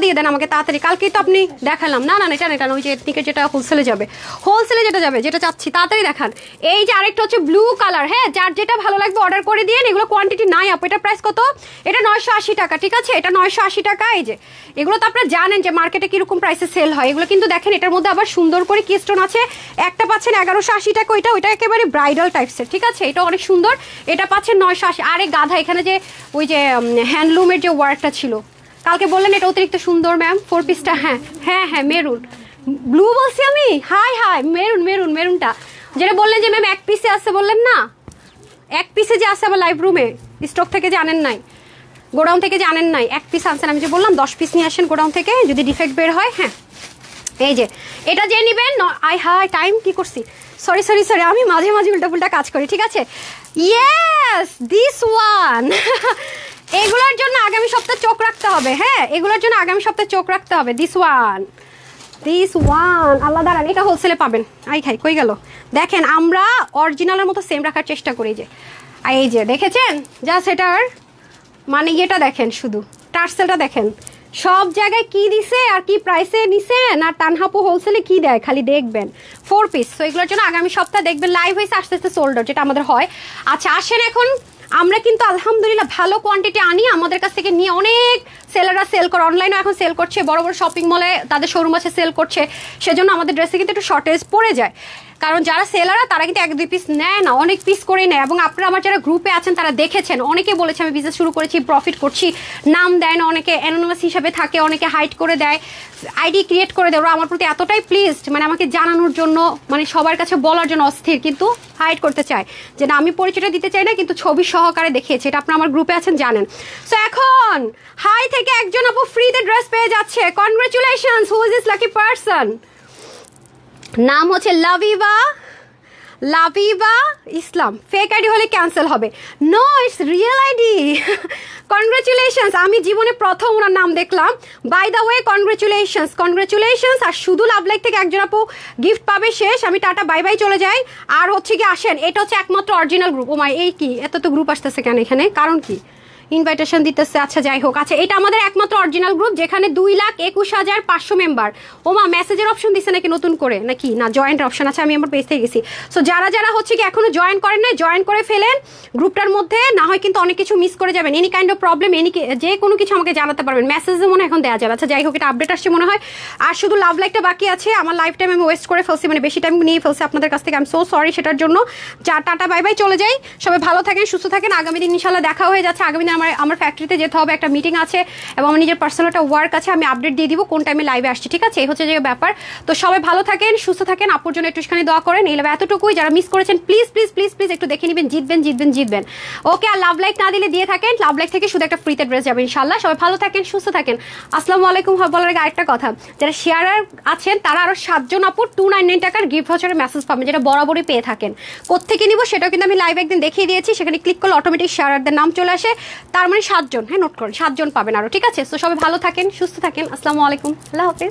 A: দিয়ে দেন, আমাকে তাড়াতাড়ি। কালকেই তো আপনি দেখালাম না, এটা ওই যে এথনিকের যেটা হোলসেলে যাবে, যেটা চাচ্ছি তাড়াতাড়ি দেখান। এই যে আরেকটা হচ্ছে ব্লু কালার। হ্যাঁ, যার যেটা ভালো লাগবে অর্ডার করে দিন। এগুলো কোয়ান্টিটি নাই আপু। এটা প্রাইস কত? এটা 980 টাকা। ঠিক আছে, এটা 980 টাকা। এই যে এগুলো তো আপনারা জানেন যে মার্কেটে কিরকম প্রাইসে সেল হয়। এগুলো কিন্তু দেখেন এটার মধ্যে আবার সুন্দর করে কি স্টোন আছে। একটা পাচ্ছেন 1180 টাকা, ওইটা একেবারে ব্রাইডাল টাইপসের। ঠিক আছে, এটা অনেক সুন্দর। এটা পাচ্ছেন 980। আরে গাধা, এখানে যে ওই যে হ্যান্ডলুমের যে ওয়ার্কটা ছিল, কালকে বললেন এটা অতিরিক্ত সুন্দর ম্যাম 4 পিসটা। হ্যাঁ মেরুন, ব্লু বলছি আমি। হাই মেরুনটা যেটা বললেন যে ম্যাম এক পিসে আছে, বললেন না এক পিসে যে আছে, আবার লাইভ রুমে স্টক থেকে যে আনেন নাই, গোডাউন থেকে যে আনেন নাই, এক পিস আনছেন। আমি যে বললাম 10 পিস নিয়ে আসেন গোডাউন থেকে, যদি ডিফেক্ট বের হয়। হ্যাঁ, এই যে এটা যে নিবেন। টাইম কি করছি, সরি আমি মাঝে উল্টা কাজ করি। ঠিক আছে, ইয়েস দিস ওয়ান। এগুলোর জন্য আগামী সপ্তাহে চোখ রাখতে হবে। হ্যাঁ, এগুলোর জন্য আগামী সপ্তাহে চোখ রাখতে হবে। দিস ওয়ান আল্লাহ দাঁড়ান, এটা হোলসেলে পাবেন। কই গেল? দেখেন আমরা অরিজিনালের মতো সেম রাখার চেষ্টা করি। যে এই যে দেখেছেন, জাস্ট এটার মানে ইয়েটা দেখেন, শুধু টার্সেলটা দেখেন, সব জায়গায় কি দিছে আর কি প্রাইসে নিছেন, আর তানহাপু হোলসেলে কি দেয় খালি দেখবেন। 4 পিস। তো এগুলোর জন্য আগামী সপ্তাহে দেখবেন লাইভ হয়েছে, আস্তে সোল্ড আউট, যেটা আমাদের হয়। আচ্ছা আসেন, এখন আমরা কিন্তু আলহামদুলিল্লাহ ভালো কোয়ান্টিটি আনি, আমাদের কাছ থেকে নিয়ে অনেক সেলাররা সেল করে, অনলাইনেও এখন সেল করছে, বড় শপিং মলে তাদের শোরুম আছে সেল করছে। সেজন্য আমাদের ড্রেসে কিন্তু একটু শর্টেজ পড়ে যায়, কারণ যারা সেলাররা তারা কিন্তু 1-2 পিস নেয় না, অনেক পিস করে নেয়। এবং আপনারা আমার যারা গ্রুপে আছেন তারা দেখেছেন, অনেকে বলেছে আমি বিজনেস শুরু করেছি, প্রফিট করছি, নাম দেয় না, অনেকে অ্যানোনিমাস হিসাবে থাকে, অনেকে হাইড করে দেয়, আইডি ক্রিয়েট করে দেয়। ওরা আমার প্রতি এতটাই প্লিজড, মানে আমাকে জানানোর জন্য, মানে সবার কাছে বলার জন্য অস্থির, কিন্তু হাইড করতে চায় যে না আমি পরিচয়টা দিতে চাই না, কিন্তু ছবি সহকারে দেখিয়েছে। এটা আপনারা আমার গ্রুপে আছেন জানেন। সো এখন হাই থেকে একজন আপু ফ্রিতে ড্রেস পেয়ে যাচ্ছে। Congratulations, who is this lucky person? নাম হচ্ছে লাবিবা ইসলাম, ফেক আইডি হলে ক্যান্সেল হবে। No, it's real ID. Congratulations, আমি জীবনে প্রথম ওনার নাম দেখলাম। By the way congratulations. আর শুধু লাভ লাইক থেকে একজন আপু গিফট পাবে, শেষ। আমি টাটা বাই বাই চলে যাই। আর হচ্ছে কি আসেন, এটা হচ্ছে একমাত্র অরিজিনাল গ্রুপ। ও মাই, এই কি এত তো গ্রুপ আসতেছে কেন এখানে, কারণ কি? ইনভাইটেশন দিতেছে, আচ্ছা যাই হোক। আচ্ছা, এটা আমাদের একমাত্র অরিজিনাল গ্রুপ যেখানে 2,21,500 মেম্বার। ওমা, মেসেজের অপশন দিচ্ছে নাকি নতুন করে, নাকি না জয়েন্টের অপশন আছে? আমি আমার পেজ থেকে গেছি। সো যারা যারা হচ্ছে কি এখনো জয়েন করেন না, জয়েন করে ফেলেন গ্রুপটার মধ্যে, না হয় কিন্তু অনেক কিছু মিস করে যাবেন। এনি কাইন্ড অফ প্রবলেম, যে কোনো কিছু আমাকে জানাতে পারবেন। মেসেজে মনে এখন দেওয়া যাবে। আচ্ছা যাই হোক, এটা আপডেট আসছে মনে হয়। আর শুধু লাভ লাইকটা বাকি আছে। আমার লাইফ টাইম আমি ওয়েস্ট করে ফেলছি, মানে বেশি টাইম নিয়ে ফেলছি আপনাদের কাছ থেকে। আই এম সো সরি সেটার জন্য। টাটা বাই বাই চলে যাই। সবাই ভালো থাকেন, সুস্থ থাকেন। আগামী দিন ইনশাল্লাহ দেখা হয়ে যাচ্ছে। আগামী দিন আমার ফ্যাক্টরিতে যেতে হবে, একটা মিটিং আছে এবং আমার নিজের পার্সোনাল একটা ওয়ার্ক আছে। আমি আপডেট দিয়ে দিব কোন টাইমে লাইভে আসছি, ঠিক আছে? এই হচ্ছে যে ব্যাপার। তো সবাই ভালো থাকেন, সুস্থ থাকেন। আপুর জন্য একটুখানি দোয়া করেন। এই এতটুকুই। যারা মিস করেছেন প্লিজ প্লিজ প্লিজ প্লিজ একটু দেখে নেবেন। জিতবেন। ওকে, আর লাভ লাইক না দিলে দিয়ে থাকেন। লাভ লাইক থেকে শুধু একটা ফ্রিতে ড্রেস যাবে ইনশাল্লাহ। সবাই ভালো থাকেন, সুস্থ থাকেন। আসসালামু আলাইকুম। বলার আগে আরেকটা কথা, যারা শেয়ারার আছেন তারা আরো 7 জন আপুর 299 টাকার গিফট ভাউচারের মেসেজ পাবেন, যেটা বরাবরই পেয়ে থাকেন। কোত্থেকে নিব সেটাও কিন্তু আমি লাইভ একদিন দেখিয়ে দিয়েছি। সেখানে ক্লিক করলে অটোমেটিক শেয়ারারদের নাম চলে আসে। তার মানে 7 জন, হ্যাঁ নোট করুন, 7 জন পাবেন আরো, ঠিক আছে? তো সবাই ভালো থাকেন, সুস্থ থাকেন। আসসালামু আলাইকুম, আল্লাহ হাফেজ।